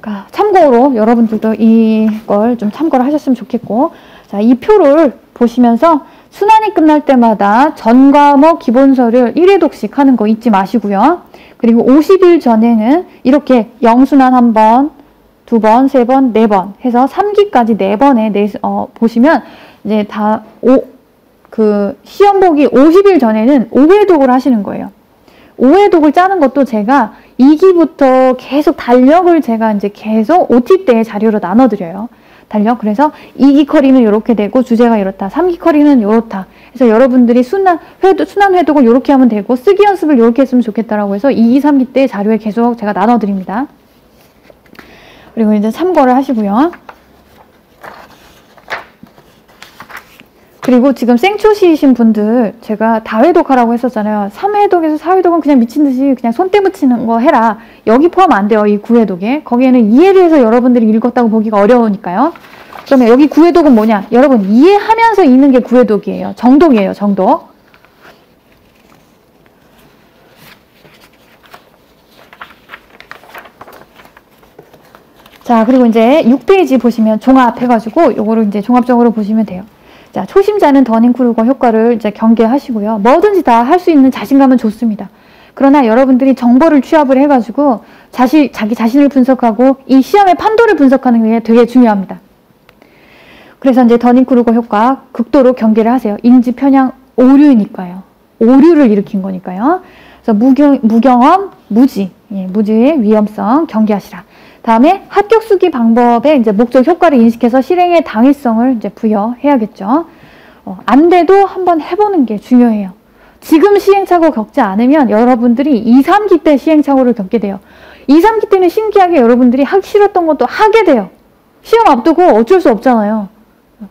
그러니까 참고로 여러분들도 이걸 좀 참고를 하셨으면 좋겠고, 자, 이 표를 보시면서 순환이 끝날 때마다 전 과목 기본서를 1회독씩 하는 거 잊지 마시고요. 그리고 50일 전에는 이렇게 영순환 1번, 2번, 3번, 4번 해서 3기까지 4번에 보시면 이제 다 시험 보기 50일 전에는 5회독을 하시는 거예요. 5회독을 짜는 것도 제가 2기부터 계속 달력을 제가 이제 계속 OT 때 자료로 나눠드려요. 달력. 그래서 2기 커리는 이렇게 되고 주제가 이렇다. 3기 커리는 이렇다. 그래서 여러분들이 순환 회독을 이렇게 하면 되고 쓰기 연습을 이렇게 했으면 좋겠다라고 해서 2기, 3기 때 자료에 계속 제가 나눠드립니다. 그리고 이제 참고를 하시고요. 그리고 지금 생초시이신 분들 제가 다회독하라고 했었잖아요. 3회독에서 4회독은 그냥 미친듯이 그냥 손때 묻히는 거 해라. 여기 포함 안 돼요. 이 9회독에. 거기에는 이해를 해서 여러분들이 읽었다고 보기가 어려우니까요. 그러면 여기 9회독은 뭐냐? 여러분 이해하면서 읽는 게 9회독이에요. 정독이에요. 정독. 자, 그리고 이제 6페이지 보시면 종합해가지고 요거를 이제 종합적으로 보시면 돼요. 자, 초심자는 더닝크루거 효과를 이제 경계하시고요. 뭐든지 다 할 수 있는 자신감은 좋습니다. 그러나 여러분들이 정보를 취합을 해가지고 자기 자신을 분석하고 이 시험의 판도를 분석하는 게 되게 중요합니다. 그래서 이제 더닝크루거 효과 극도로 경계를 하세요. 인지 편향 오류니까요. 오류를 일으킨 거니까요. 그래서 무경험, 무지, 무지의 위험성 경계하시라. 다음에 합격 수기 방법의 이제 목적 효과를 인식해서 실행의 당위성을 이제 부여해야겠죠. 안 돼도 한번 해보는 게 중요해요. 지금 시행착오 겪지 않으면 여러분들이 2, 3기 때 시행착오를 겪게 돼요. 2, 3기 때는 신기하게 여러분들이 하기 싫었던 것도 하게 돼요. 시험 앞두고 어쩔 수 없잖아요.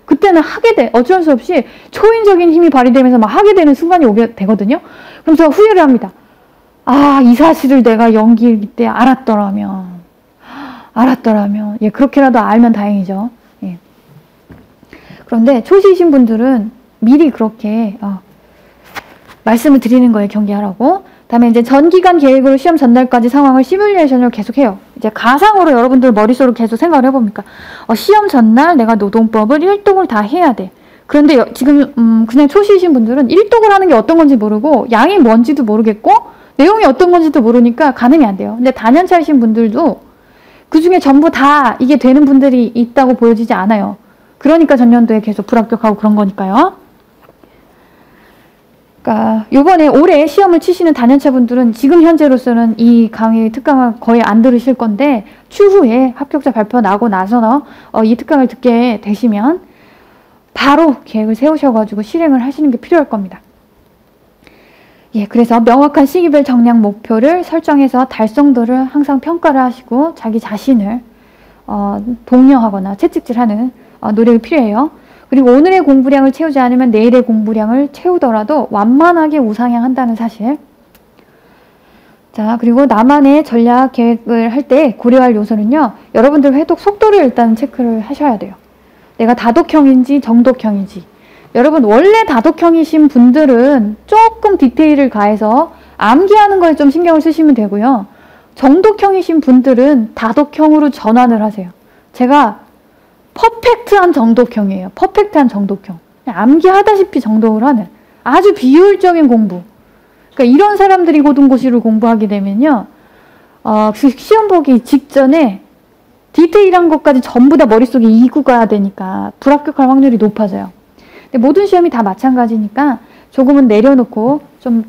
그때는 하게 돼. 어쩔 수 없이 초인적인 힘이 발휘되면서 막 하게 되는 순간이 오게 되거든요. 그러면서 후회를 합니다. 아, 이 사실을 내가 연기 때 알았더라면. 예, 그렇게라도 알면 다행이죠. 예. 그런데 초시이신 분들은 미리 그렇게 말씀을 드리는 거예요. 경계하라고. 다음에 이제 전기간 계획으로 시험 전날까지 상황을 시뮬레이션을 계속해요. 이제 가상으로 여러분들 머릿속으로 계속 생각을 해봅니까? 시험 전날 내가 노동법을 1독을 다 해야 돼. 그런데 지금 그냥 초시이신 분들은 1독을 하는 게 어떤 건지 모르고 양이 뭔지도 모르겠고 내용이 어떤 건지도 모르니까 가늠이 안 돼요. 근데 다년차이신 분들도 그 중에 전부 다 이게 되는 분들이 있다고 보여지지 않아요. 그러니까 전년도에 계속 불합격하고 그런 거니까요. 그러니까 요번에 올해 시험을 치시는 다년차 분들은 지금 현재로서는 이 강의 특강을 거의 안 들으실 건데 추후에 합격자 발표 나고 나서는 이 특강을 듣게 되시면 바로 계획을 세우셔가지고 실행을 하시는 게 필요할 겁니다. 예, 그래서 명확한 시기별 정량 목표를 설정해서 달성도를 항상 평가를 하시고 자기 자신을 독려하거나 채찍질하는 노력이 필요해요. 그리고 오늘의 공부량을 채우지 않으면 내일의 공부량을 채우더라도 완만하게 우상향한다는 사실. 자, 그리고 나만의 전략 계획을 할 때 고려할 요소는요. 여러분들 회독 속도를 일단 체크를 하셔야 돼요. 내가 다독형인지 정독형인지. 여러분 원래 다독형이신 분들은 조금 디테일을 가해서 암기하는 거에 좀 신경을 쓰시면 되고요. 정독형이신 분들은 다독형으로 전환을 하세요. 제가 퍼펙트한 정독형이에요. 퍼펙트한 정독형. 그냥 암기하다시피 정독을 하는 아주 비효율적인 공부. 그러니까 이런 사람들이 고등고시를 공부하게 되면요. 시험 보기 직전에 디테일한 것까지 전부 다 머릿속에 이고 가야 되니까 불합격할 확률이 높아져요. 근데 모든 시험이 다 마찬가지니까 조금은 내려놓고 좀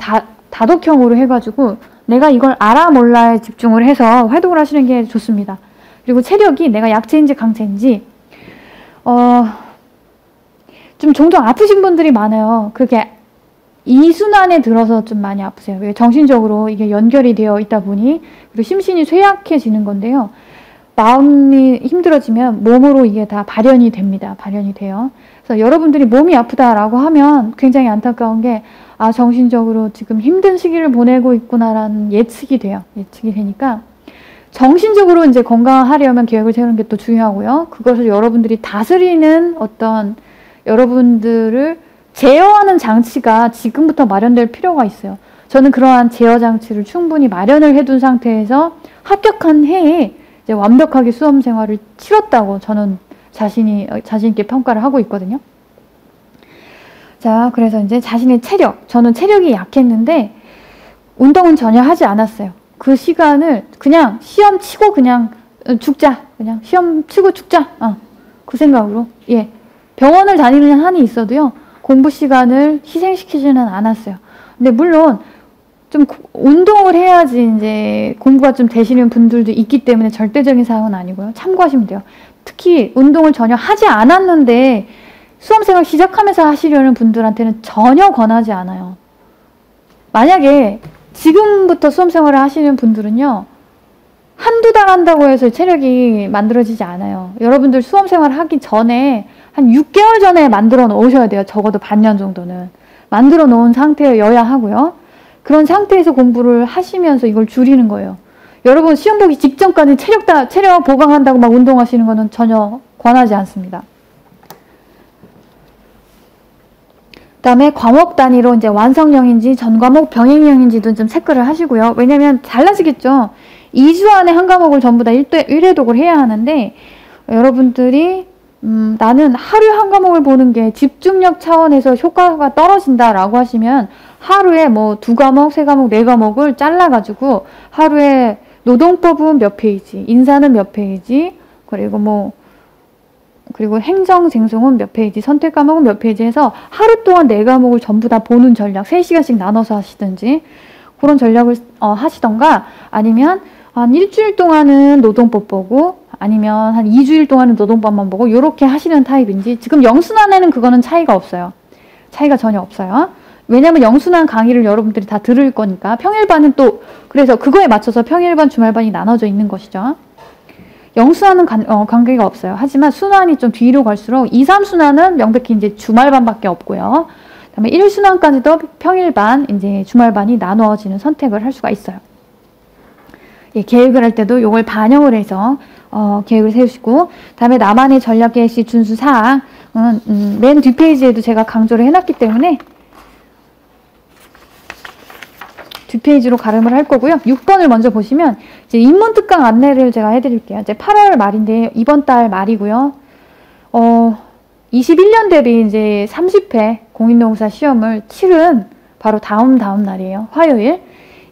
다독형으로 해가지고 내가 이걸 알아 몰라에 집중을 해서 회독을 하시는 게 좋습니다. 그리고 체력이 내가 약체인지 강체인지 좀 종종 아프신 분들이 많아요. 그게 이순환에 들어서 좀 많이 아프세요. 정신적으로 이게 연결이 되어 있다 보니 그리고 심신이 쇠약해지는 건데요. 마음이 힘들어지면 몸으로 이게 다 발현이 됩니다. 발현이 돼요. 그래서 여러분들이 몸이 아프다라고 하면 굉장히 안타까운 게 정신적으로 지금 힘든 시기를 보내고 있구나라는 예측이 돼요. 예측이 되니까 정신적으로 이제 건강하려면 계획을 세우는 게 또 중요하고요. 그것을 여러분들이 다스리는 어떤 여러분들을 제어하는 장치가 지금부터 마련될 필요가 있어요. 저는 그러한 제어 장치를 충분히 마련을 해둔 상태에서 합격한 해에 이제 완벽하게 수험 생활을 치렀다고 저는 자신 있게 평가를 하고 있거든요. 자, 그래서 이제 자신의 체력, 저는 체력이 약했는데 운동은 전혀 하지 않았어요. 그 시간을 그냥 시험 치고 그냥 죽자, 그냥 시험 치고 죽자, 그 생각으로 병원을 다니는 한이 있어도요. 공부 시간을 희생시키지는 않았어요. 근데 물론 좀 운동을 해야지 이제 공부가 좀 되시는 분들도 있기 때문에 절대적인 사항은 아니고요. 참고하시면 돼요. 특히 운동을 전혀 하지 않았는데 수험생활 시작하면서 하시려는 분들한테는 전혀 권하지 않아요. 만약에 지금부터 수험생활을 하시는 분들은요. 한두 달 한다고 해서 체력이 만들어지지 않아요. 여러분들 수험생활 하기 전에 한 6개월 전에 만들어 놓으셔야 돼요. 적어도 반년 정도는. 만들어 놓은 상태여야 하고요. 그런 상태에서 공부를 하시면서 이걸 줄이는 거예요. 여러분 시험 보기 직전까지 체력 보강한다고 막 운동하시는 거는 전혀 권하지 않습니다. 그 다음에 과목 단위로 이제 완성형인지 전 과목 병행형인지도 좀 체크를 하시고요. 왜냐면 달라지겠죠. 2주 안에 한 과목을 전부 다 1회독을 해야 하는데 여러분들이 나는 하루에 한 과목을 보는 게 집중력 차원에서 효과가 떨어진다라고 하시면 하루에 뭐 2과목, 3과목, 4과목을 잘라가지고 하루에 노동법은 몇 페이지, 인사는 몇 페이지, 그리고 행정쟁송은 몇 페이지, 선택 과목은 몇 페이지 해서 하루 동안 4과목을 전부 다 보는 전략, 3시간씩 나눠서 하시든지 그런 전략을 하시던가 아니면 한 일주일 동안은 노동법 보고 아니면 한 2주일 동안은 노동법만 보고 이렇게 하시는 타입인지 지금 영순환에는 그거는 차이가 없어요. 차이가 전혀 없어요. 왜냐면 영순환 강의를 여러분들이 다 들을 거니까 평일반은 또 그래서 그거에 맞춰서 평일반, 주말반이 나눠져 있는 것이죠. 영순환은 관계가 없어요. 하지만 순환이 좀 뒤로 갈수록 2, 3순환은 명백히 이제 주말반밖에 없고요. 그다음에 1순환까지도 평일반, 이제 주말반이 나누어지는 선택을 할 수가 있어요. 계획을 할 때도 이걸 반영을 해서 계획을 세우시고 다음에 나만의 전략계획시 준수사항은 맨 뒷페이지에도 제가 강조를 해놨기 때문에 뒷페이지로 가름을 할 거고요. 6번을 먼저 보시면 이제 인문특강 안내를 제가 해드릴게요. 이제 8월 말인데 이번 달 말이고요. 21년 대비 이제 30회 공인노무사 시험을 치른 바로 다음 날이에요. 화요일.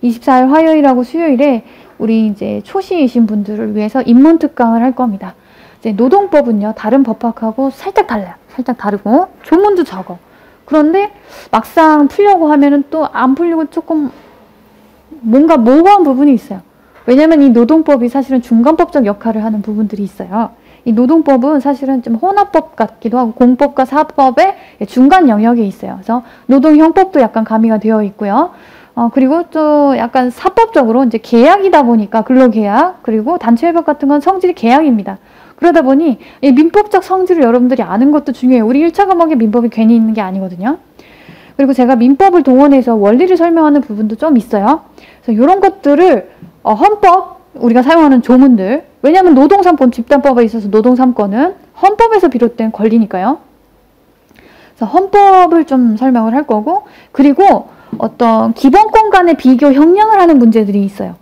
24일 화요일하고 수요일에 우리 이제 초시이신 분들을 위해서 인문특강을 할 겁니다. 이제 노동법은요, 다른 법학하고 살짝 달라요. 살짝 다르고, 조문도 적어. 그런데 막상 풀려고 하면은 또 안 풀리고 조금 뭔가 모호한 부분이 있어요. 왜냐면 이 노동법이 사실은 중간법적 역할을 하는 부분들이 있어요. 이 노동법은 사실은 좀 혼합법 같기도 하고 공법과 사법의 중간 영역에 있어요. 그래서 노동형법도 약간 가미가 되어 있고요. 그리고 또 약간 사법적으로 이제 계약이다 보니까 근로계약 그리고 단체협약 같은 건 성질이 계약입니다. 그러다 보니 이 민법적 성질을 여러분들이 아는 것도 중요해요. 우리 1차 과목에 민법이 괜히 있는 게 아니거든요. 그리고 제가 민법을 동원해서 원리를 설명하는 부분도 좀 있어요. 그래서 이런 것들을 헌법, 우리가 사용하는 조문들, 왜냐하면 노동3권, 집단법에 있어서 노동3권은 헌법에서 비롯된 권리니까요. 그래서 헌법을 좀 설명을 할 거고, 그리고 어떤 기본권 간의 비교 형량을 하는 문제들이 있어요.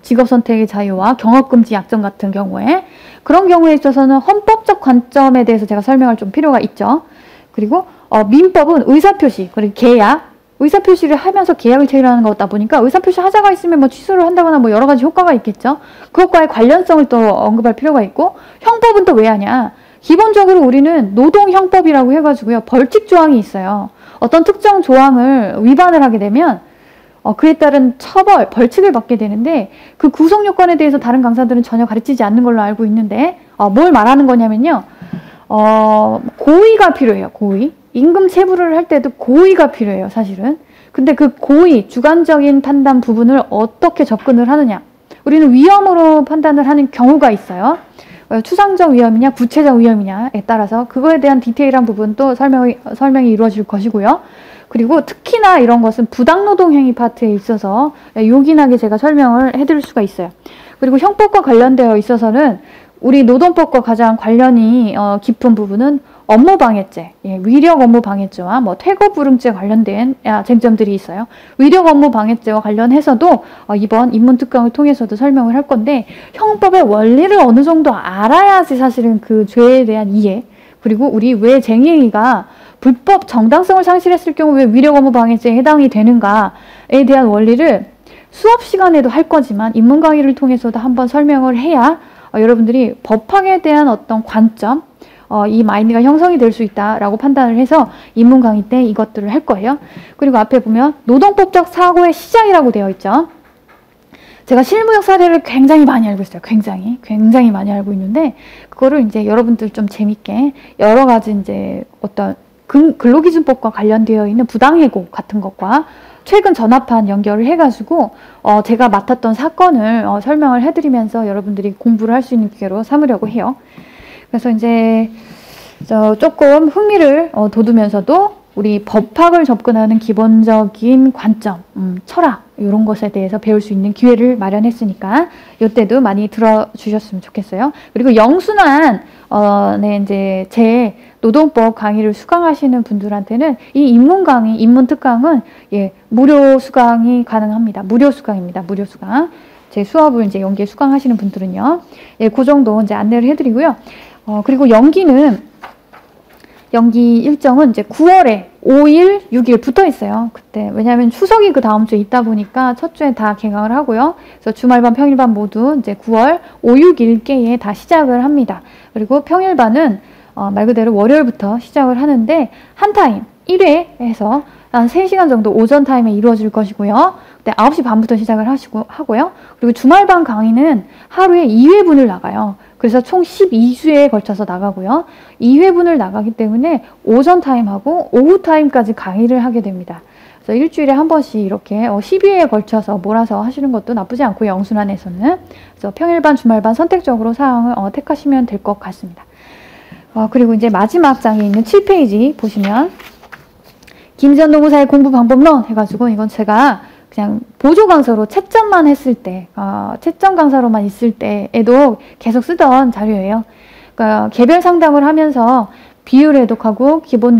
직업 선택의 자유와 경업금지 약정 같은 경우에, 그런 경우에 있어서는 헌법적 관점에 대해서 제가 설명할 좀 필요가 있죠. 그리고 민법은 의사표시, 그리고 계약, 의사표시를 하면서 계약을 체결하는 거다 보니까 의사표시 하자가 있으면 뭐 취소를 한다거나 뭐 여러 가지 효과가 있겠죠. 그것과의 관련성을 또 언급할 필요가 있고, 형법은 또 왜 하냐? 기본적으로 우리는 노동형법이라고 해가지고요, 벌칙 조항이 있어요. 어떤 특정 조항을 위반을 하게 되면 그에 따른 처벌, 벌칙을 받게 되는데, 그 구성 요건에 대해서 다른 강사들은 전혀 가르치지 않는 걸로 알고 있는데, 뭘 말하는 거냐면요, 고의가 필요해요. 고의. 임금 체불을 할 때도 고의가 필요해요, 사실은. 근데 그 고의, 주관적인 판단 부분을 어떻게 접근을 하느냐. 우리는 위험으로 판단을 하는 경우가 있어요. 추상적 위험이냐, 구체적 위험이냐에 따라서 그거에 대한 디테일한 부분도 설명이 이루어질 것이고요. 그리고 특히나 이런 것은 부당노동행위 파트에 있어서 요긴하게 제가 설명을 해드릴 수가 있어요. 그리고 형법과 관련되어 있어서는 우리 노동법과 가장 관련이 깊은 부분은 업무방해죄, 위력 업무방해죄와 뭐 퇴거불응죄 관련된 쟁점들이 있어요. 위력 업무방해죄와 관련해서도 이번 인문특강을 통해서도 설명을 할 건데, 형법의 원리를 어느 정도 알아야지 사실은 그 죄에 대한 이해, 그리고 우리 왜 쟁행위가 불법 정당성을 상실했을 경우 왜 위력 업무방해죄에 해당이 되는가에 대한 원리를 수업 시간에도 할 거지만 인문 강의를 통해서도 한번 설명을 해야 여러분들이 법학에 대한 어떤 관점, 이 마인드가 형성이 될 수 있다라고 판단을 해서 인문 강의 때 이것들을 할 거예요. 그리고 앞에 보면 노동법적 사고의 시작이라고 되어 있죠. 제가 실무역 사례를 굉장히 많이 알고 있어요. 굉장히 많이 알고 있는데, 그거를 이제 여러분들 좀 재밌게 여러 가지 이제 어떤 근로기준법과 관련되어 있는 부당해고 같은 것과 최근 전합한 연결을 해가지고 제가 맡았던 사건을 설명을 해드리면서 여러분들이 공부를 할 수 있는 기회로 삼으려고 해요. 그래서 이제 조금 흥미를 돋우면서도 우리 법학을 접근하는 기본적인 관점, 철학 이런 것에 대해서 배울 수 있는 기회를 마련했으니까 이때도 많이 들어주셨으면 좋겠어요. 그리고 영순환 이제 제 노동법 강의를 수강하시는 분들한테는 이 인문 강의, 인문 특강은 무료 수강이 가능합니다. 무료 수강입니다. 무료 수강. 제 수업을 이제 연기에 수강하시는 분들은요, 그 정도 이제 안내를 해드리고요. 그리고 연기 일정은 이제 9월에 5일, 6일 붙어 있어요. 그때. 왜냐하면 추석이 그 다음 주에 있다 보니까 첫 주에 다 개강을 하고요. 그래서 주말반, 평일반 모두 이제 9월 5, 6, 일께에 다 시작을 합니다. 그리고 평일반은 말 그대로 월요일부터 시작을 하는데, 한 타임, 1회 해서 한 3시간 정도 오전 타임에 이루어질 것이고요. 그때 9시 반부터 시작을 하고요. 그리고 주말반 강의는 하루에 2회분을 나가요. 그래서 총 12주에 걸쳐서 나가고요. 2회분을 나가기 때문에 오전 타임하고 오후 타임까지 강의를 하게 됩니다. 그래서 일주일에 한 번씩 이렇게 12회에 걸쳐서 몰아서 하시는 것도 나쁘지 않고요. 영순환에서는. 그래서 평일반, 주말반 선택적으로 사항을 택하시면 될 것 같습니다. 그리고 이제 마지막 장에 있는 7페이지 보시면 김지연 노무사의 공부 방법론 해가지고, 이건 제가 그냥 보조 강사로 채점만 했을 때, 채점 강사로만 있을 때에도 계속 쓰던 자료예요. 그러니까 개별 상담을 하면서 비율 해독하고 기본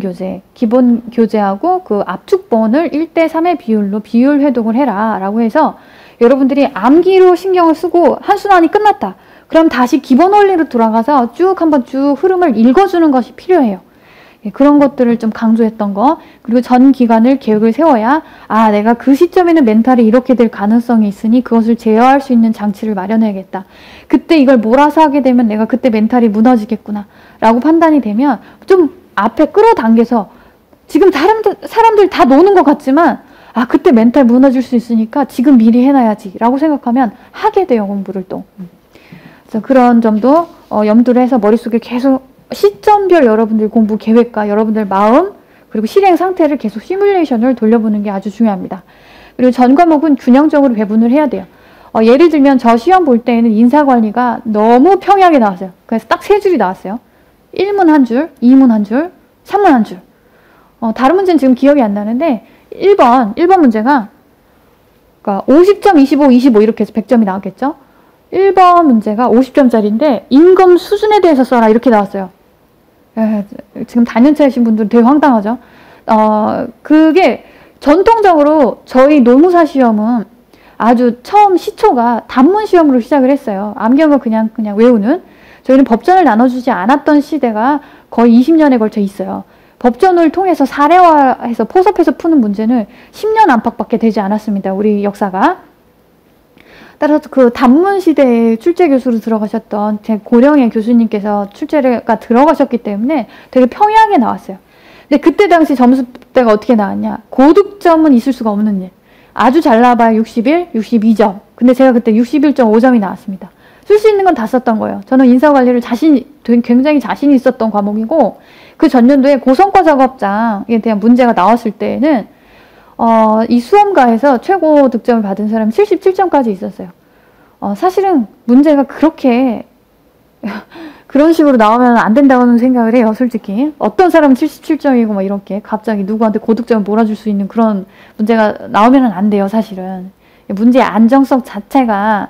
교재하고 그 압축본을 1대3의 비율로 비율 해독을 해라 라고 해서, 여러분들이 암기로 신경을 쓰고 한순환이 끝났다. 그럼 다시 기본 원리로 돌아가서 한번 쭉 흐름을 읽어주는 것이 필요해요. 그런 것들을 좀 강조했던 거. 그리고 전 기간을 계획을 세워야, 내가 그 시점에는 멘탈이 이렇게 될 가능성이 있으니 그것을 제어할 수 있는 장치를 마련해야겠다. 그때 이걸 몰아서 하게 되면 내가 그때 멘탈이 무너지겠구나 라고 판단이 되면 좀 앞에 끌어당겨서, 지금 사람들 다 노는 것 같지만 그때 멘탈 무너질 수 있으니까 지금 미리 해놔야지 라고 생각하면 하게 돼요, 공부를 또. 그래서 그런 점도 염두를 해서 머릿속에 계속 시점별 여러분들 공부 계획과 여러분들 마음, 그리고 실행 상태를 계속 시뮬레이션을 돌려보는 게 아주 중요합니다. 그리고 전 과목은 균형적으로 배분을 해야 돼요. 예를 들면 저 시험 볼 때에는 인사관리가 너무 평이하게 나왔어요. 그래서 딱 3줄이 나왔어요. 1문 한 줄, 2문 한 줄, 3문 한 줄. 다른 문제는 지금 기억이 안 나는데 1번 문제가 그러니까 50점, 25, 25 이렇게 해서 100점이 나왔겠죠. 1번 문제가 50점짜리인데 임금 수준에 대해서 써라 이렇게 나왔어요. 지금 단연차이신 분들은 되게 황당하죠. 그게 전통적으로 저희 노무사 시험은 아주 처음 시초가 단문 시험으로 시작을 했어요. 암기한 그냥 외우는. 저희는 법전을 나눠주지 않았던 시대가 거의 20년에 걸쳐 있어요. 법전을 통해서 사례화해서 포섭해서 푸는 문제는 10년 안팎밖에 되지 않았습니다. 우리 역사가. 따라서 그 단문 시대에 출제 교수로 들어가셨던 제 고령의 교수님께서 출제가 들어가셨기 때문에 되게 평이하게 나왔어요. 근데 그때 당시 점수대가 어떻게 나왔냐. 고득점은 있을 수가 없는 일. 아주 잘 나와봐야 61, 62점. 근데 제가 그때 61.5점이 나왔습니다. 쓸 수 있는 건 다 썼던 거예요. 저는 인사관리를 굉장히 자신이 있었던 과목이고 그 전년도에 고성과 작업장에 대한 문제가 나왔을 때에는 이 수험가에서 최고 득점을 받은 사람이 77점까지 있었어요. 사실은 문제가 그렇게 그런 식으로 나오면 안 된다고는 생각을 해요. 솔직히. 어떤 사람은 77점이고 막 이렇게 갑자기 누구한테 고득점을 몰아줄 수 있는 그런 문제가 나오면 안 돼요. 사실은. 문제의 안정성 자체가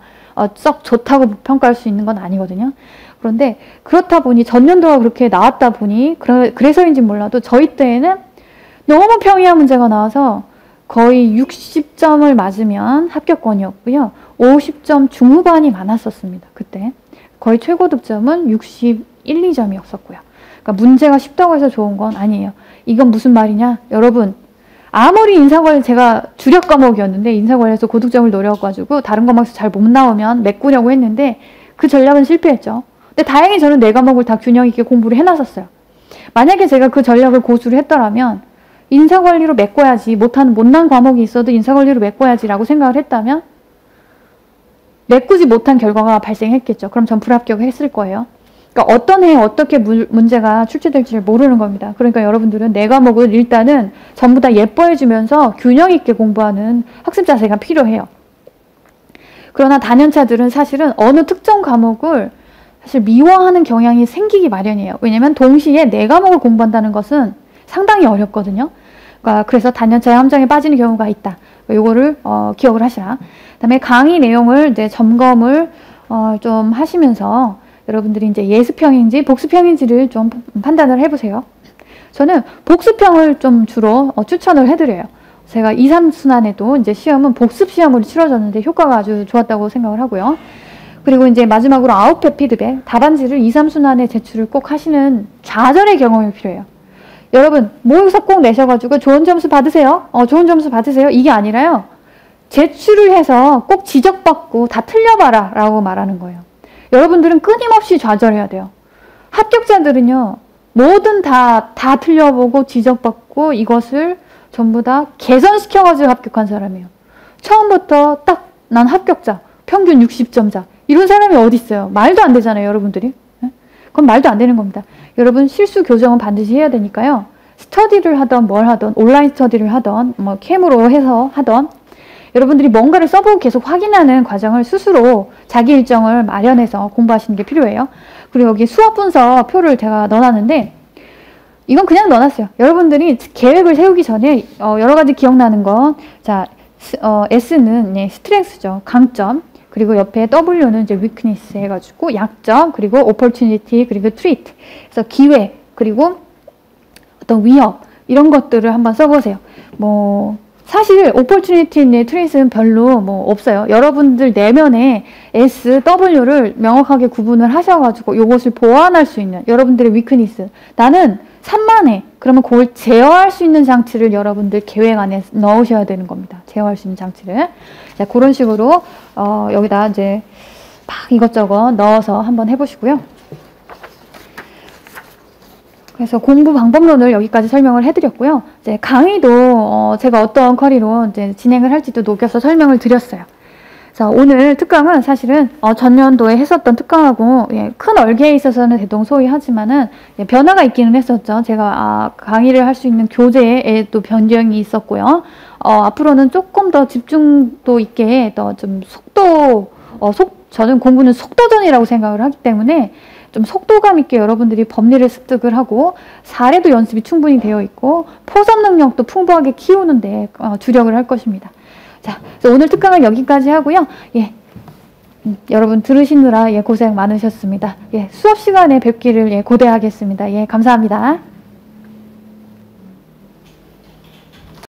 썩 좋다고 평가할 수 있는 건 아니거든요. 그런데 그렇다 보니 전년도가 그렇게 나왔다 보니 그래서인지 몰라도 저희 때에는 너무 평이한 문제가 나와서 거의 60점을 맞으면 합격권이었고요. 50점 중후반이 많았었습니다. 그때. 거의 최고 득점은 61, 2점이었었고요. 그러니까 문제가 쉽다고 해서 좋은 건 아니에요. 이건 무슨 말이냐? 여러분, 아무리 인사관리 제가 주력 과목이었는데 인사관리에서 고득점을 노려가지고 다른 과목에서 잘 못 나오면 메꾸려고 했는데 그 전략은 실패했죠. 근데 다행히 저는 4과목을 다 균형 있게 공부를 해놨었어요. 만약에 제가 그 전략을 고수를 했더라면 인사관리로 메꿔야지, 못난 과목이 있어도 인사관리로 메꿔야지라고 생각을 했다면 메꾸지 못한 결과가 발생했겠죠. 그럼 전 불합격했을 거예요. 그러니까 어떤 해에 어떻게 문제가 출제될지 모르는 겁니다. 그러니까 여러분들은 4과목을 일단은 전부 다 예뻐해주면서 균형 있게 공부하는 학습 자세가 필요해요. 그러나 단연차들은 사실은 어느 특정 과목을 사실 미워하는 경향이 생기기 마련이에요. 왜냐면 동시에 4과목을 공부한다는 것은 상당히 어렵거든요. 그러니까 그래서 단연차의 함정에 빠지는 경우가 있다. 요거를 기억을 하시라. 그다음에 강의 내용을 이제 점검을 좀 하시면서 여러분들이 이제 예습형인지 복습형인지를 좀 판단을 해보세요. 저는 복습형을 좀 주로 추천을 해드려요. 제가 2, 3순환에도 이제 시험은 복습 시험으로 치러졌는데 효과가 아주 좋았다고 생각을 하고요. 그리고 이제 마지막으로 아웃페 피드백, 답안지를 2, 3순환에 제출을 꼭 하시는 좌절의 경험이 필요해요. 여러분, 모의고사 꼭 내셔가지고 좋은 점수 받으세요. 좋은 점수 받으세요. 이게 아니라요. 제출을 해서 꼭 지적받고 다 틀려봐라 라고 말하는 거예요. 여러분들은 끊임없이 좌절해야 돼요. 합격자들은요. 뭐든 다 틀려보고 지적받고 이것을 전부 다 개선시켜가지고 합격한 사람이에요. 처음부터 딱 난 합격자, 평균 60점자 이런 사람이 어디 있어요. 말도 안 되잖아요. 여러분들이. 그건 말도 안 되는 겁니다. 여러분 실수 교정은 반드시 해야 되니까요. 스터디를 하던 뭘 하던 온라인 스터디를 하던 뭐 캠으로 해서 하던 여러분들이 뭔가를 써보고 계속 확인하는 과정을 스스로 자기 일정을 마련해서 공부하시는 게 필요해요. 그리고 여기 수업 분석 표를 제가 넣어놨는데 이건 그냥 넣어놨어요. 여러분들이 계획을 세우기 전에 여러 가지 기억나는 건 자, S는 스트렝스죠. 강점. 그리고 옆에 W는 이제 weakness 해가지고 약점, 그리고 opportunity, 그리고 threat. 그래서 기회, 그리고 어떤 위협, 이런 것들을 한번 써보세요. 사실 opportunity나 threat은 별로 없어요. 여러분들 내면에 S, W를 명확하게 구분을 하셔가지고 이것을 보완할 수 있는 여러분들의 weakness. 나는 산만해. 그러면 그걸 제어할 수 있는 장치를 여러분들 계획 안에 넣으셔야 되는 겁니다. 제어할 수 있는 장치를. 자, 그런 식으로 여기다 이제 막 이것저것 넣어서 한번 해보시고요. 그래서 공부 방법론을 여기까지 설명을 해드렸고요. 이제 강의도 제가 어떤 쿼리로 이제 진행을 할지도 녹여서 설명을 드렸어요. 자, 오늘 특강은 사실은 전년도에 했었던 특강하고 큰 얼개에 있어서는 대동소이하지만은 변화가 있기는 했었죠. 제가 강의를 할 수 있는 교재에 또 변경이 있었고요. 앞으로는 조금 더 집중도 있게 더 좀 저는 공부는 속도전이라고 생각을 하기 때문에 좀 속도감 있게 여러분들이 법리를 습득을 하고 사례도 연습이 충분히 되어 있고 포섭 능력도 풍부하게 키우는데 주력을 할 것입니다. 자, 그래서 오늘 특강은 여기까지 하고요. 예, 여러분 들으시느라 고생 많으셨습니다. 예, 수업 시간에 뵙기를 고대하겠습니다. 예, 감사합니다.